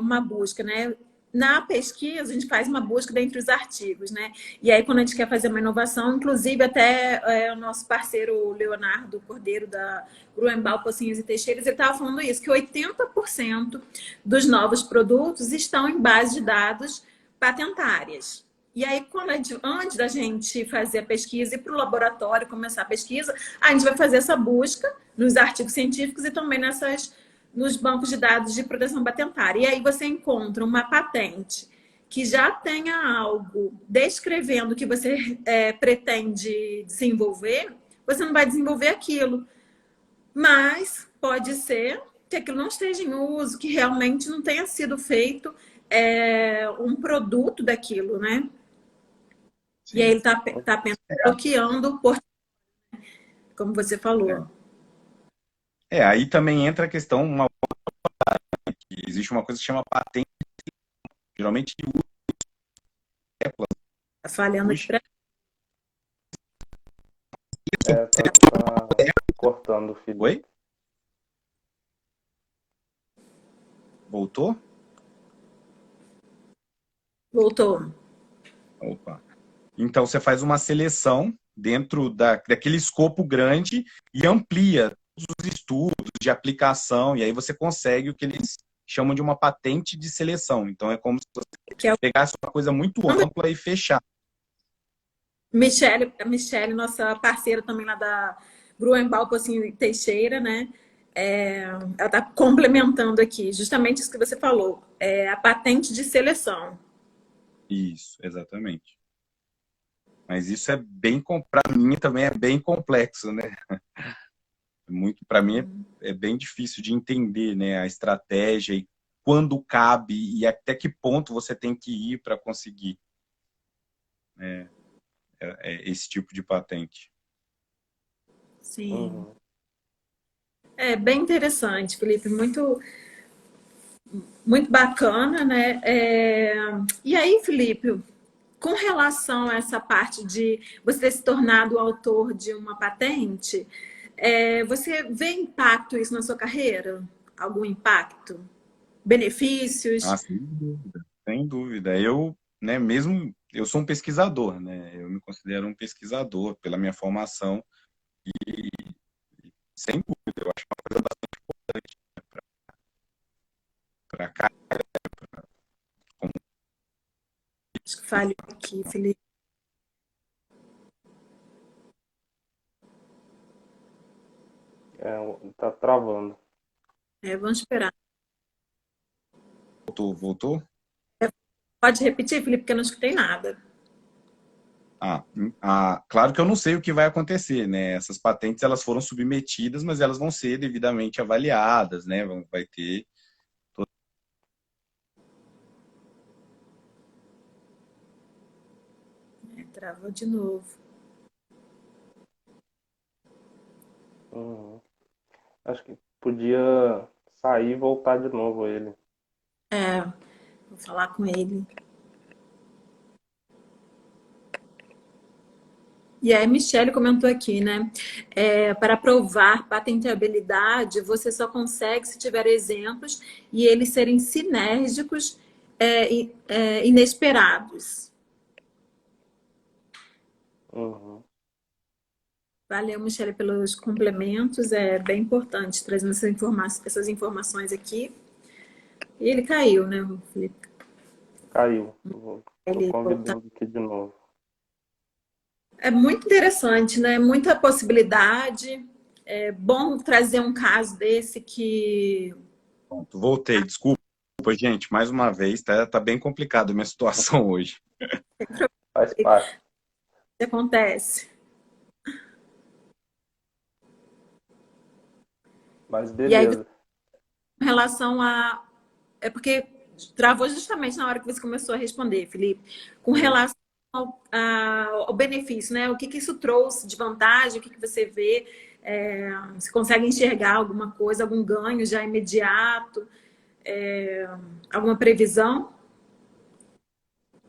uma busca, né? Na pesquisa, a gente faz uma busca dentre os artigos, né? E aí, quando a gente quer fazer uma inovação, inclusive até o nosso parceiro Leonardo Cordeiro, da Gruenbal, Pocinhos e Teixeiras, ele estava falando isso, que 80% dos novos produtos estão em base de dados patentárias. E aí, antes da gente fazer a pesquisa e ir para o laboratório começar a pesquisa, a gente vai fazer essa busca nos artigos científicos e também nos bancos de dados de proteção patentária. E aí você encontra uma patente que já tenha algo descrevendo o que você pretende desenvolver, você não vai desenvolver aquilo. Mas pode ser que aquilo não esteja em uso, que realmente não tenha sido feito um produto daquilo, né? E aí sim. ele está apenas bloqueando o portfólio, como você falou. Aí também entra a questão, que existe uma coisa que chama patente, geralmente Está falhando aqui hoje. para Tá cortando, Oi? Felipe. Voltou? Voltou. Opa. Então, você faz uma seleção dentro daquele escopo grande e amplia os estudos de aplicação, e aí você consegue o que eles chamam de uma patente de seleção. Então, é como se você Que é o pegasse uma coisa muito ampla e fechar. Michele, nossa parceira também lá da Gruenbal Pocinho Teixeira, né? Ela está complementando aqui, justamente isso que você falou, a patente de seleção. Isso, exatamente. Mas isso é bem, para mim também é bem complexo, né? Muito, para mim é bem difícil de entender, né, a estratégia e quando cabe e até que ponto você tem que ir para conseguir esse tipo de patente. Sim. Uhum. É bem interessante, Felipe, muito bacana, né? E aí, Felipe, com relação a essa parte de você ter se tornado o autor de uma patente, você vê impacto isso na sua carreira? Algum impacto? Ah, Benefícios? sem dúvida. Sem dúvida. Eu, né, mesmo eu sou um pesquisador, né? Eu me considero um pesquisador pela minha formação e sem dúvida eu acho uma coisa bastante importante para cá. Acho que falhou aqui, Felipe. Tá travando. Vamos esperar. Voltou? Pode repetir, Felipe, porque eu não escutei nada. Claro que eu não sei o que vai acontecer, né? Essas patentes elas foram submetidas, mas elas vão ser devidamente avaliadas, né? Vai ter. Travou de novo. Uhum. Acho que podia sair e voltar de novo ele. Vou falar com ele. E aí, a Michelle comentou aqui, né? Para provar patenteabilidade, você só consegue se tiver exemplos e eles serem sinérgicos, inesperados. Uhum. Valeu, Michelle, pelos complementos. É bem importante trazendo essas informações aqui. E ele caiu, né, Felipe? Caiu. Tô Ele voltar. convidando aqui de novo. É muito interessante, né? Muita possibilidade. É bom trazer um caso desse que Pronto, voltei. Desculpa, gente, mais uma vez, tá bem complicado a minha situação hoje. Faz parte. acontece. Mas E aí, beleza. com relação a. É porque travou justamente na hora que você começou a responder, Felipe. Com Uhum. relação ao benefício, né? O que isso trouxe de vantagem? O que você vê? Você consegue enxergar alguma coisa, algum ganho já imediato? Alguma previsão?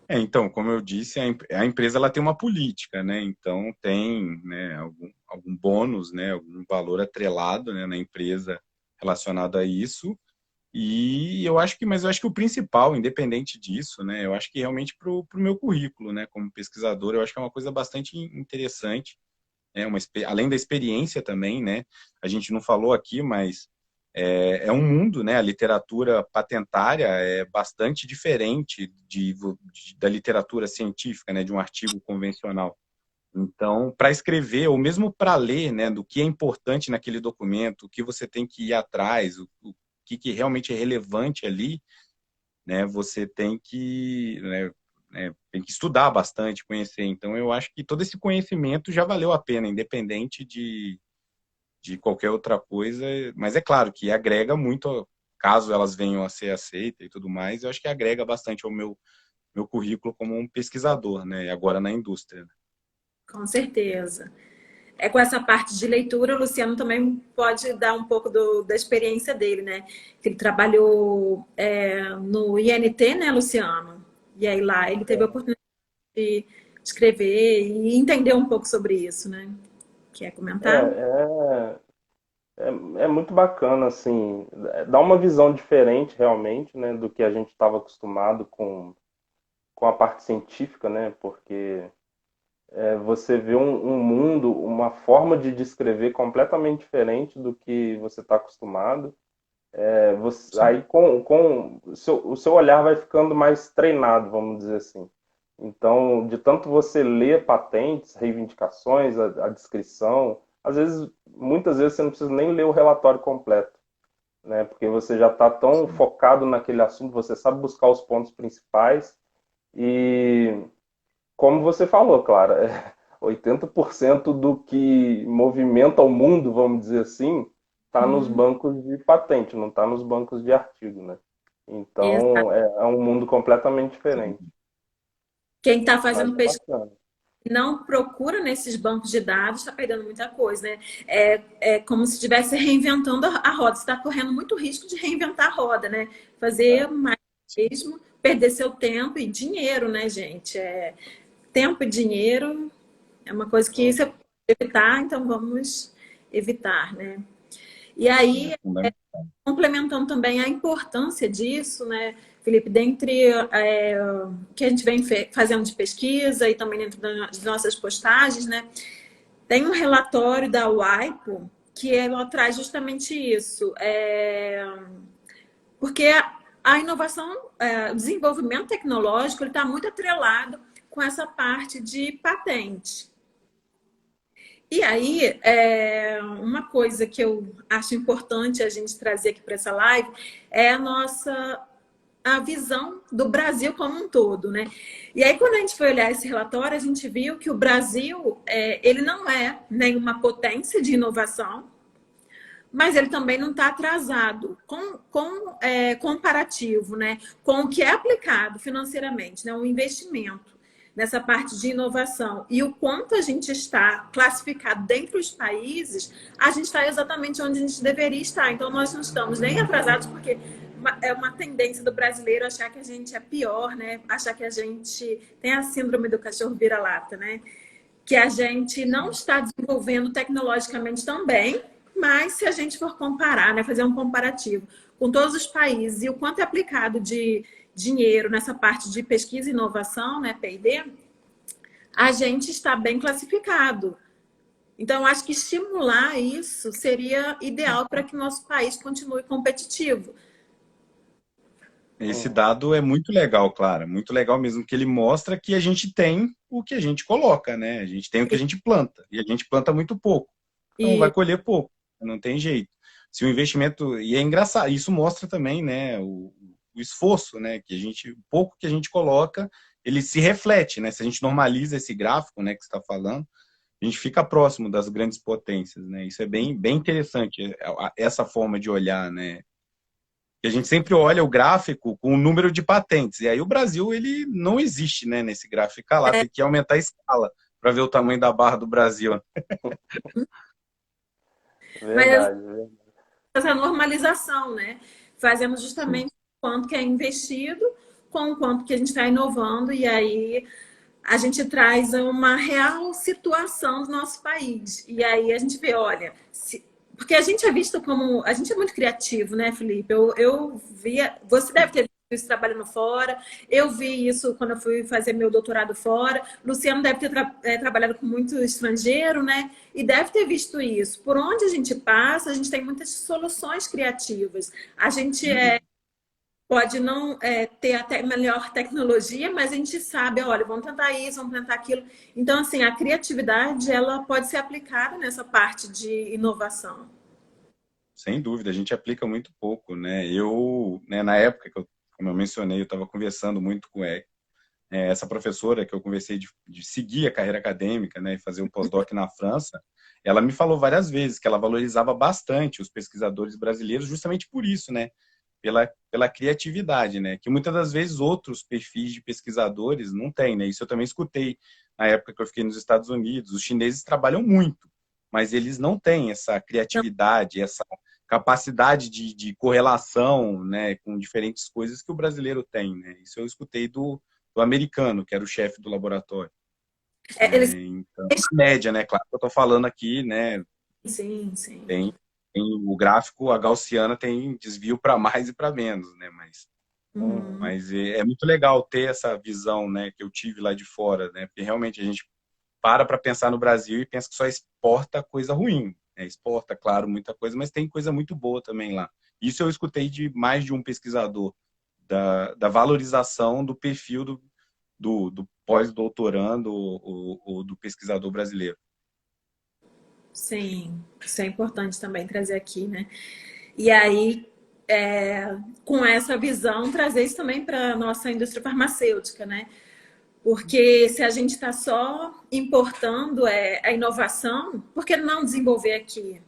Então, como eu disse, a empresa ela tem uma política, né? Então tem, né, algum bônus, né, algum valor atrelado, né, na empresa relacionado a isso. Mas eu acho que o principal, independente disso, né, eu acho que realmente pro meu currículo, né, como pesquisador, eu acho que é uma coisa bastante interessante, né, além da experiência também, né, a gente não falou aqui, mas é um mundo, né, a literatura patentária é bastante diferente da literatura científica, né, de um artigo convencional. Então, para escrever, ou mesmo para ler, né, do que é importante naquele documento, o que você tem que ir atrás, o que realmente é relevante ali, né, você tem que estudar bastante, conhecer. Então, eu acho que todo esse conhecimento já valeu a pena, independente de qualquer outra coisa. Mas é claro que agrega muito, caso elas venham a ser aceitas e tudo mais, eu acho que agrega bastante ao meu meu currículo como um pesquisador, né? E agora na indústria. Com certeza. Com essa parte de leitura, o Luciano também pode dar um pouco da experiência dele, né? Ele trabalhou no INT, né, Luciano? E aí lá ele teve a oportunidade de escrever e entender um pouco sobre isso, né? Quer É, comentar? é, é muito bacana, assim, dá uma visão diferente realmente, né, do que a gente estava acostumado com a parte científica, né, porque você vê um mundo, uma forma de descrever completamente diferente do que você está acostumado. Sim. Aí o seu olhar vai ficando mais treinado, vamos dizer assim. Então, de tanto você ler patentes, reivindicações, a descrição, às vezes, muitas vezes você não precisa nem ler o relatório completo, né? Porque você já está tão Sim. focado naquele assunto, você sabe buscar os pontos principais e, como você falou, Clara, 80% do que movimenta o mundo, vamos dizer assim, está nos Hum, bancos de patente, não está nos bancos de artigo, né? exato. Então, é um mundo completamente diferente. Quem está Mas fazendo é pesquisa bacana. não procura nesses bancos de dados, está perdendo muita coisa, né? É como se estivesse reinventando a roda. Você está correndo muito risco de reinventar a roda, né? Fazer mais mesmo, perder seu tempo e dinheiro, né, gente? Tempo e dinheiro é uma coisa que você Uhum. pode evitar, então vamos evitar, né? E aí, É fundamental. complementando também a importância disso, né, Felipe, dentre o que a gente vem fazendo de pesquisa e também dentro das nossas postagens, né, tem um relatório da WIPO que ela traz justamente isso, porque a inovação, o desenvolvimento tecnológico, ele está muito atrelado com essa parte de patente. E aí, uma coisa que eu acho importante a gente trazer aqui para essa live é a visão do Brasil como um todo, né? E aí, quando a gente foi olhar esse relatório, a gente viu que o Brasil, ele não é nenhuma potência de inovação, mas ele também não está atrasado comparativo, né, com o que é aplicado financeiramente, né, o investimento nessa parte de inovação e o quanto a gente está classificado dentro dos países, a gente está exatamente onde a gente deveria estar. Então, nós não estamos nem atrasados, porque é uma tendência do brasileiro achar que a gente é pior, né? Achar que a gente tem a síndrome do cachorro vira-lata, né? Que a gente não está desenvolvendo tecnologicamente tão bem, mas se a gente for comparar, né, fazer um comparativo com todos os países e o quanto é aplicado de dinheiro nessa parte de pesquisa e inovação, né, P&D, a gente está bem classificado. Então, acho que estimular isso seria ideal para que o nosso país continue competitivo. Esse Uhum. dado é muito legal, Clara, muito legal mesmo, que ele mostra que a gente tem o que a gente coloca, né? A gente tem o que a gente planta, e a gente planta muito pouco. Então vai E colher pouco, não tem jeito. Se o investimento, e é engraçado, isso mostra também, né, o esforço, né, que a gente, o pouco que a gente coloca, ele se reflete, né? Se a gente normaliza esse gráfico, né, que você está falando, a gente fica próximo das grandes potências, né? Isso é bem interessante, essa forma de olhar, né? Que a gente sempre olha o gráfico com o número de patentes. E aí o Brasil, ele não existe, né, nesse gráfico. Fica lá, tem que aumentar a escala para ver o tamanho da barra do Brasil. mas Verdade, verdade. essa normalização, né? Fazendo Sim. justamente o quanto que é investido com o quanto que a gente está inovando, e aí a gente traz uma real situação do nosso país. E aí a gente vê, olha, porque a gente é visto como. A gente é muito criativo, né, Felipe? Eu via. Você deve ter visto isso trabalhando fora. Eu vi isso quando eu fui fazer meu doutorado fora. Luciano deve ter trabalhado com muito estrangeiro, né? E deve ter visto isso. Por onde a gente passa, a gente tem muitas soluções criativas. A gente Sem dúvida. pode não ter até melhor tecnologia, mas a gente sabe, olha, vamos tentar isso, vamos tentar aquilo. Então, assim, a criatividade, ela pode ser aplicada nessa parte de inovação. Sem dúvida, a gente aplica muito pouco, né? Eu, né, na época que eu, como eu mencionei, eu estava conversando muito com essa professora que eu conversei de seguir a carreira acadêmica, né, e fazer um pós-doc na França. Ela me falou várias vezes que ela valorizava bastante os pesquisadores brasileiros justamente por isso, né? pela criatividade, né? Que muitas das vezes outros perfis de pesquisadores não têm, né? Isso eu também escutei na época que eu fiquei nos Estados Unidos. Os chineses trabalham muito, mas eles não têm essa criatividade, essa capacidade de correlação, né, com diferentes coisas que o brasileiro tem, né? Isso eu escutei do americano, que era o chefe do laboratório. Eles... Então, média, né? Claro que eu estou falando aqui, né? Sim, sim. Tem o gráfico, a gaussiana tem desvio para mais e para menos, né? Mas é muito legal ter essa visão, né, que eu tive lá de fora, né? Porque realmente a gente para pensar no Brasil e pensa que só exporta coisa ruim, né? Exporta, claro, muita coisa, mas tem coisa muito boa também lá. Isso eu escutei de mais de um pesquisador, da valorização do perfil do pós-doutorando ou do pesquisador brasileiro. Sim, isso é importante também trazer aqui, né? E aí, com essa visão, trazer isso também para a nossa indústria farmacêutica, né? Porque se a gente está só importando a inovação, por que não desenvolver aqui?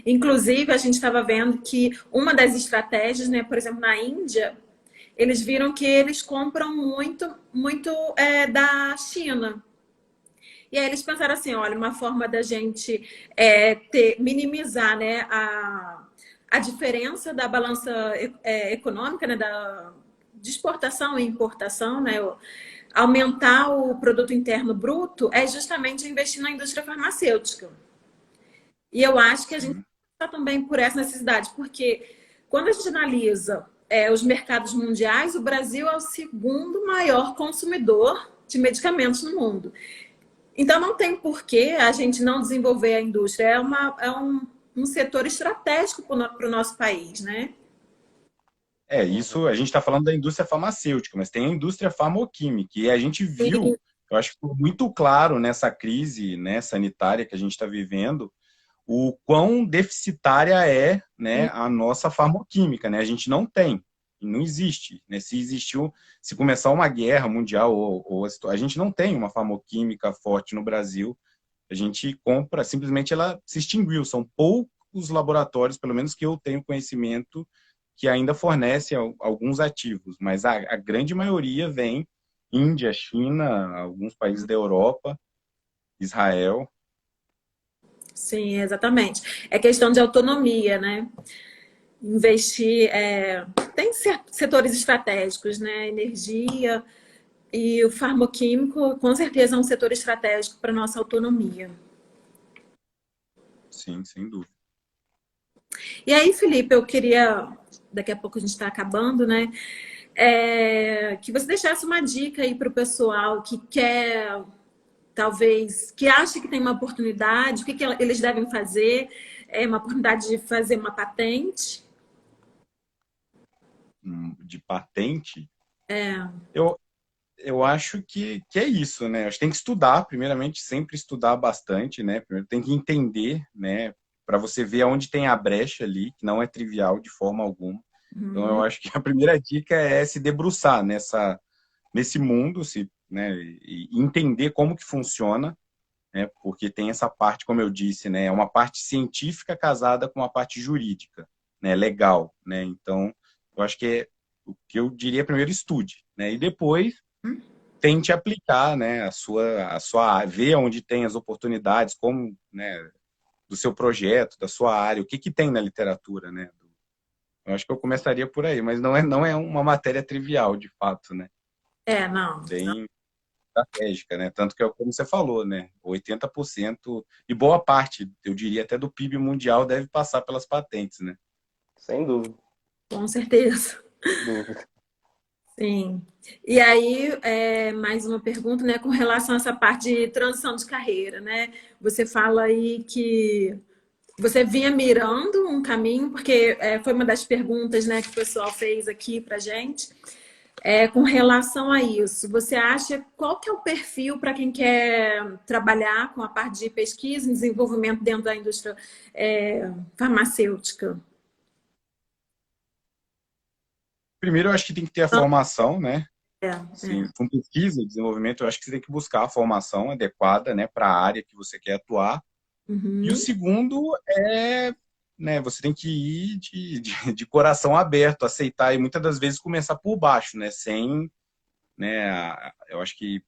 Inclusive, a gente estava vendo que uma das estratégias, né, por exemplo, na Índia, eles viram que eles compram muito da China. E aí eles pensaram assim, olha, uma forma da gente minimizar, né, a diferença da balança econômica, né, de exportação e importação, né, aumentar o produto interno bruto é justamente investir na indústria farmacêutica. E eu acho que a gente está também por essa necessidade, porque quando a gente analisa os mercados mundiais, o Brasil é o segundo maior consumidor de medicamentos no mundo. Então, não tem por que a gente não desenvolver a indústria. É um setor estratégico para o nosso país, né? Isso a gente está falando da indústria farmacêutica, mas tem a indústria farmoquímica, e a gente viu, eu acho que ficou muito claro nessa crise, né, sanitária que a gente está vivendo, o quão deficitária é, né, a nossa farmoquímica, né? A gente não tem, não existe, né? Se começar uma guerra mundial a gente não tem uma farmoquímica forte no Brasil. A gente compra, simplesmente ela se extinguiu. São poucos laboratórios, pelo menos que eu tenho conhecimento, que ainda fornecem alguns ativos, mas a grande maioria vem Índia, China, alguns países da Europa, Israel. Sim, exatamente. É questão de autonomia, né? Investir. Tem setores estratégicos, né? Energia e o farmoquímico, com certeza, é um setor estratégico para a nossa autonomia. Sim, sem dúvida. E aí, Felipe, eu queria. Daqui a pouco a gente está acabando, né? Que você deixasse uma dica aí para o pessoal que quer. Talvez, que acha que tem uma oportunidade, o que eles devem fazer? Uma oportunidade de fazer uma patente? De patente? Eu acho que é isso, né? Acho que tem que estudar, primeiramente, sempre estudar bastante, né? Primeiro tem que entender, né? Para você ver aonde tem a brecha ali, que não é trivial de forma alguma. Então, eu acho que a primeira dica é se debruçar nesse mundo, né? E entender como que funciona, né? Porque tem essa parte, como eu disse, né? É uma parte científica casada com uma parte jurídica, né? Legal, né? Então, eu acho que o que eu diria primeiro, estude, né? E depois tente aplicar, né? A sua ver onde tem as oportunidades, como, né? Do seu projeto, da sua área, o que tem na literatura, né? Eu acho que eu começaria por aí, mas não é uma matéria trivial, de fato, né? Não. Bem estratégica, né? Tanto que é como você falou, né? 80% e boa parte, eu diria até do PIB mundial deve passar pelas patentes, né? Sem dúvida. Com certeza. Sem dúvida. Sim. E aí, mais uma pergunta, né, com relação a essa parte de transição de carreira, né? Você fala aí que você vinha mirando um caminho, porque foi uma das perguntas, né, que o pessoal fez aqui pra gente. Com relação a isso, você acha qual que é o perfil para quem quer trabalhar com a parte de pesquisa e desenvolvimento dentro da indústria farmacêutica? Primeiro, eu acho que tem que ter a formação, né? É. Com pesquisa e desenvolvimento, eu acho que você tem que buscar a formação adequada, né, para a área que você quer atuar. E o segundo é né, você tem que ir de coração aberto, aceitar e muitas das vezes começar por baixo, né, sem, né, eu acho que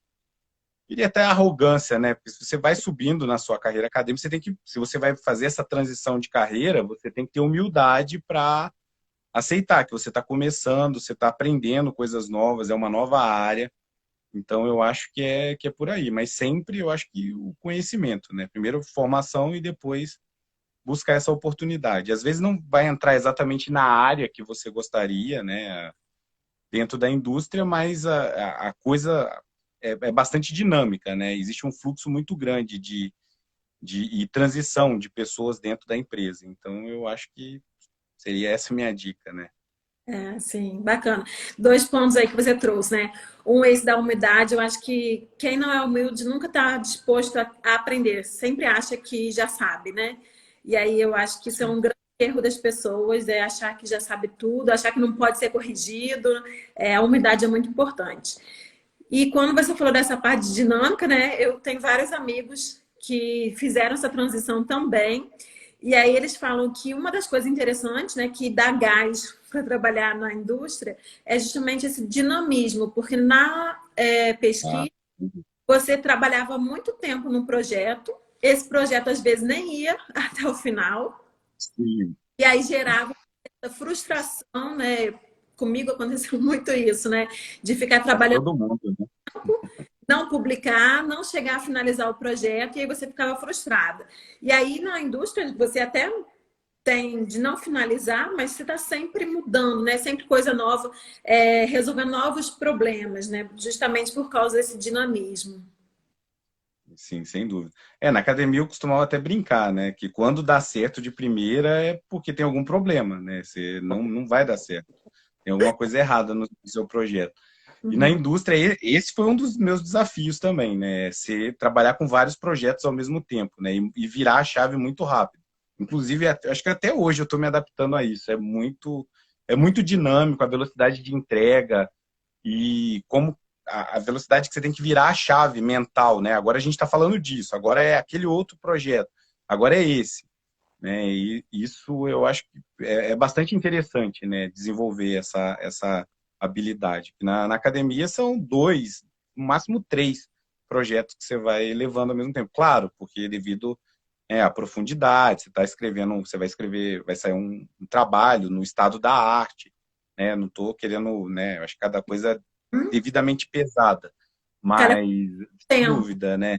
iria até a arrogância, né, porque se você vai subindo na sua carreira acadêmica, você tem que, se você vai fazer essa transição de carreira, você tem que ter humildade para aceitar que você está começando, você está aprendendo coisas novas, é uma nova área. Então, eu acho que é por aí. Mas sempre eu acho que o conhecimento, né? Primeiro formação e depois buscar essa oportunidade. Às vezes não vai entrar exatamente na área que você gostaria, né? Dentro da indústria, mas a coisa é bastante dinâmica, né? Existe um fluxo muito grande e transição de pessoas dentro da empresa. Então, eu acho que seria essa a minha dica, né? Sim, bacana. Dois pontos aí que você trouxe, né? Um, esse da humildade. Eu acho que quem não é humilde nunca está disposto a aprender. Sempre acha que já sabe, né? E aí eu acho que isso é Sim. um grande erro das pessoas, é achar que já sabe tudo, achar que não pode ser corrigido. A humildade é muito importante. E quando você falou dessa parte de dinâmica, né? Eu tenho vários amigos que fizeram essa transição também. E aí eles falam que uma das coisas interessantes, né, que dá gás para trabalhar na indústria é justamente esse dinamismo, porque na Ah, pesquisa você trabalhava muito tempo num projeto, esse projeto às vezes nem ia até o final, sim. e aí gerava essa frustração, né? Comigo aconteceu muito isso, né? De ficar Para trabalhando, todo mundo, né? não publicar, não chegar a finalizar o projeto, e aí você ficava frustrada. E aí na indústria você até tem de não finalizar, mas você está sempre mudando, né? Sempre coisa nova, resolvendo novos problemas, né? Justamente por causa desse dinamismo. Sim, sem dúvida. Na academia eu costumava até brincar, né? Que quando dá certo de primeira é porque tem algum problema, né? Você não vai dar certo. Tem alguma coisa errada no seu projeto. E na Uhum. indústria, esse foi um dos meus desafios também, né? Você trabalhar com vários projetos ao mesmo tempo, né? E virar a chave muito rápido. Inclusive, acho que até hoje eu estou me adaptando a isso. É muito dinâmico a velocidade de entrega e como a velocidade que você tem que virar a chave mental, né? Agora a gente está falando disso, agora é aquele outro projeto, agora é esse, né? E isso eu acho que é bastante interessante, né? Desenvolver essa habilidade. Na academia são dois, no máximo três projetos que você vai levando ao mesmo tempo. Claro, porque devido à profundidade, você está escrevendo, você vai escrever, vai sair um trabalho no estado da arte, né? Não estou querendo, né? Eu acho que cada coisa devidamente pesada, Cada mas sem tempo. dúvida, né?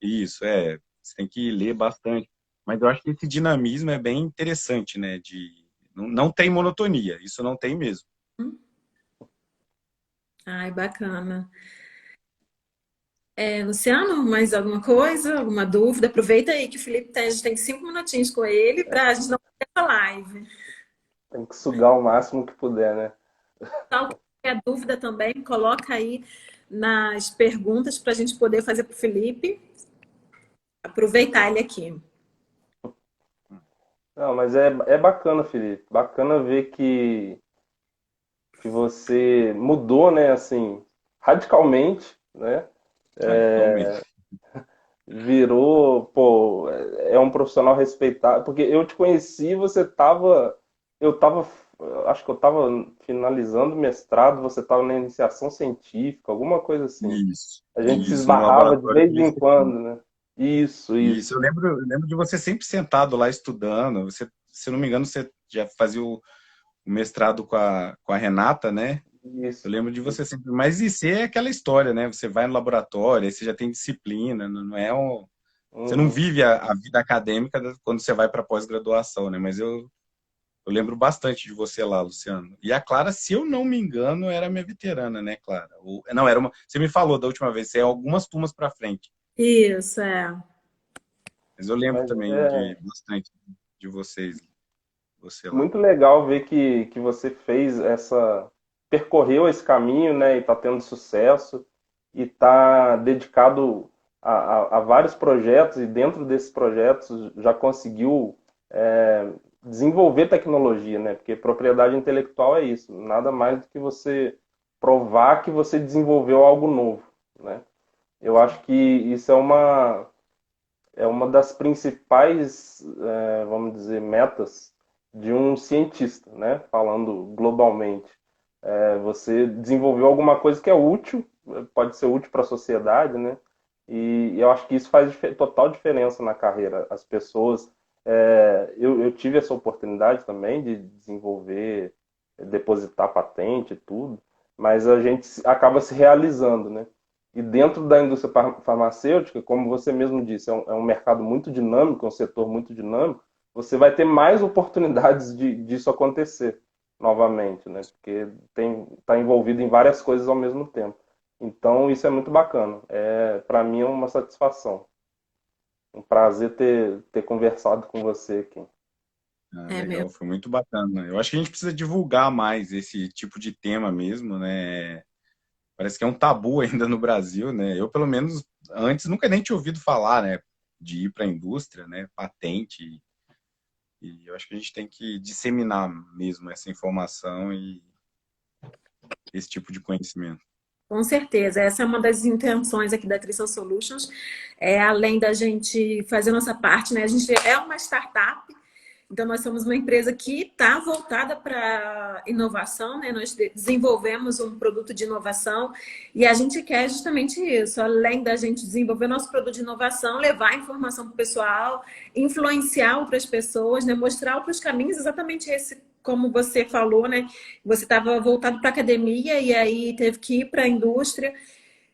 Isso, você tem que ler bastante. Mas eu acho que esse dinamismo é bem interessante, né? Não tem monotonia, isso não tem mesmo. Ai, bacana. Luciano, mais alguma coisa? Alguma dúvida? Aproveita aí que o Felipe tem, a gente tem 5 minutinhos com ele para a gente não perder essa live. Tem que sugar o máximo que puder, né? Qualquer dúvida também, coloca aí nas perguntas para a gente poder fazer para o Felipe. Aproveitar ele aqui. Não, mas é bacana, Felipe. Bacana ver que você mudou, né, assim, radicalmente, né? Radicalmente. Virou, pô, é um profissional respeitado. Porque eu te conheci, eu tava, acho que eu tava finalizando o mestrado, você tava na iniciação científica, alguma coisa assim. A gente se Isso, no esbarrava de laboratório vez que em você fez. quando, né? Isso, Isso, isso. eu lembro de você sempre sentado lá estudando. Você, se eu não me engano, você já fazia o mestrado com a Renata, né? Eu Isso. lembro de você sempre. Mas isso é aquela história, né? Você vai no laboratório, aí você já tem disciplina, não é um. Você não Uhum. vive a vida acadêmica quando você vai para pós-graduação, né? Mas eu lembro bastante de você lá, Luciano. E a Clara, se eu não me engano, era minha veterana, né, Clara? Não, era uma. Você me falou da última vez, você é algumas turmas para frente. Isso, Mas eu lembro Mas também de é bastante de vocês, você lá. muito legal ver que você fez percorreu esse caminho, né, e está tendo sucesso, e está dedicado a vários projetos, e dentro desses projetos já conseguiu desenvolver tecnologia, né, porque propriedade intelectual é isso, nada mais do que você provar que você desenvolveu algo novo, né. Eu acho que isso é uma das principais, vamos dizer, metas de um cientista, né? Falando globalmente. Você desenvolveu alguma coisa que é útil, pode ser útil para a sociedade, né? E eu acho que isso faz total diferença na carreira. As pessoas. Eu tive essa oportunidade também de desenvolver, depositar patente e tudo, mas a gente acaba se realizando, né? E dentro da indústria farmacêutica, como você mesmo disse, é um mercado muito dinâmico, é um setor muito dinâmico, você vai ter mais oportunidades disso acontecer novamente, né? Porque está envolvido em várias coisas ao mesmo tempo. Então, isso é muito bacana. Para mim é uma satisfação. Um prazer ter conversado com você aqui. Legal, foi muito bacana. Eu acho que a gente precisa divulgar mais esse tipo de tema mesmo, né? Parece que é um tabu ainda no Brasil, né? Eu, pelo menos, antes nunca nem tinha ouvido falar, né? De ir para a indústria, né? Patente. E eu acho que a gente tem que disseminar mesmo essa informação e esse tipo de conhecimento. Com certeza, essa é uma das intenções aqui da Crystal Solutions, além da gente fazer nossa parte, né? A gente é uma startup, então nós somos uma empresa que está voltada para inovação, né? Nós desenvolvemos um produto de inovação e a gente quer justamente isso, além da gente desenvolver nosso produto de inovação, levar a informação para o pessoal, influenciar outras pessoas, né? Mostrar outros caminhos, exatamente esse, como você falou, né? Você estava voltado para a academia e aí teve que ir para a indústria.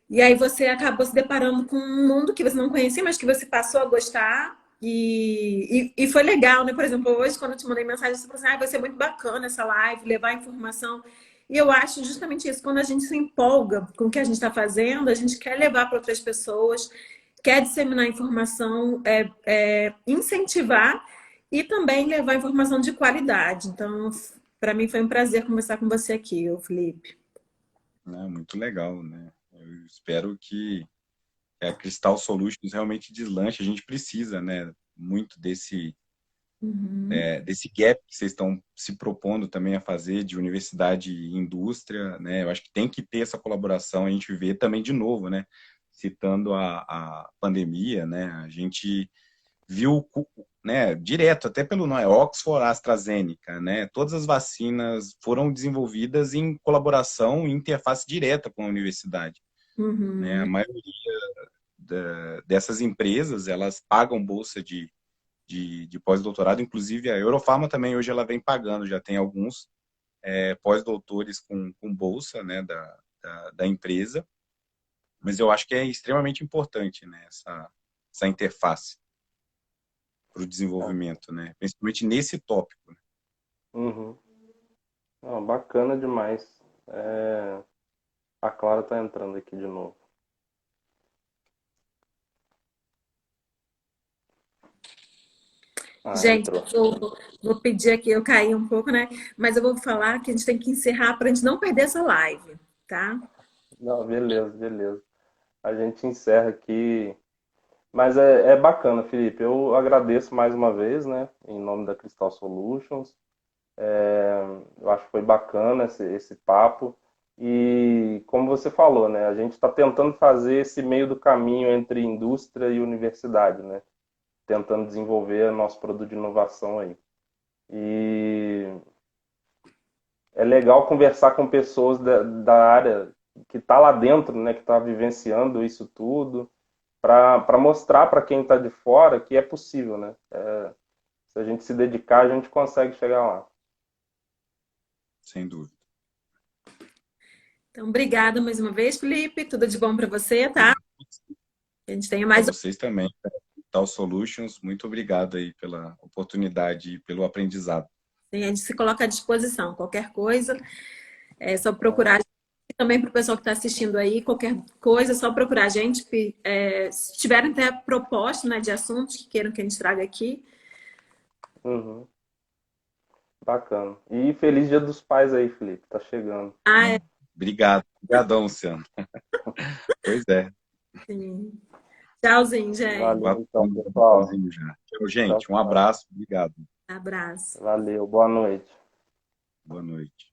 E aí você acabou se deparando com um mundo que você não conhecia, mas que você passou a gostar. E foi legal, né? Por exemplo, hoje, quando eu te mandei mensagem, você falou assim, vai ser muito bacana essa live, levar informação. E eu acho justamente isso, quando a gente se empolga com o que a gente está fazendo, a gente quer levar para outras pessoas, quer disseminar informação, incentivar e também levar informação de qualidade. Então, para mim foi um prazer conversar com você aqui, Felipe. Muito legal, né? Eu espero que a Crystal Solutions realmente deslanche. A gente precisa, né? Muito desse gap que vocês estão se propondo também a fazer de universidade e indústria, né? Eu acho que tem que ter essa colaboração. A gente vê também de novo, né? Citando a pandemia, né? A gente viu, né, direto, até pelo nome, Oxford, AstraZeneca, né? Todas as vacinas foram desenvolvidas em colaboração e interface direta com a universidade. Né? A maioria dessas empresas, elas pagam bolsa de pós-doutorado, inclusive a Eurofarma também hoje ela vem pagando, já tem alguns pós-doutores com bolsa, né, da empresa, mas eu acho que é extremamente importante, né, essa interface para o desenvolvimento, né, principalmente nesse tópico. Uhum. Bacana demais. A Clara está entrando aqui de novo. Gente, eu vou pedir aqui, eu caí um pouco, né? Mas eu vou falar que a gente tem que encerrar para a gente não perder essa live, tá? Não, beleza. A gente encerra aqui. Mas é bacana, Felipe. Eu agradeço mais uma vez, né? Em nome da Crystal Solutions. Eu acho que foi bacana esse papo. E como você falou, né? A gente está tentando fazer esse meio do caminho entre indústria e universidade, né? Tentando desenvolver nosso produto de inovação aí. E é legal conversar com pessoas da área que está lá dentro, né? Que está vivenciando isso tudo, para mostrar para quem está de fora que é possível, né? Se a gente se dedicar, a gente consegue chegar lá. Sem dúvida. Então, obrigada mais uma vez, Felipe. Tudo de bom para você, tá? A gente tenha mais. Para vocês também, Crystal Solutions, muito obrigado aí pela oportunidade e pelo aprendizado. Sim, a gente se coloca à disposição. Qualquer coisa, é só procurar. Também para o pessoal que está assistindo aí, qualquer coisa, é só procurar a gente. Se tiverem até proposta, né, de assuntos que queiram que a gente traga aqui. Uhum. Bacana. E feliz Dia dos Pais aí, Felipe. Tá chegando. Obrigado. Obrigadão, Luciano. Pois é. Sim. Tchauzinho, gente. Valeu, então, pessoal. Tchau, gente. Um abraço. Obrigado. Abraço. Valeu. Boa noite. Boa noite.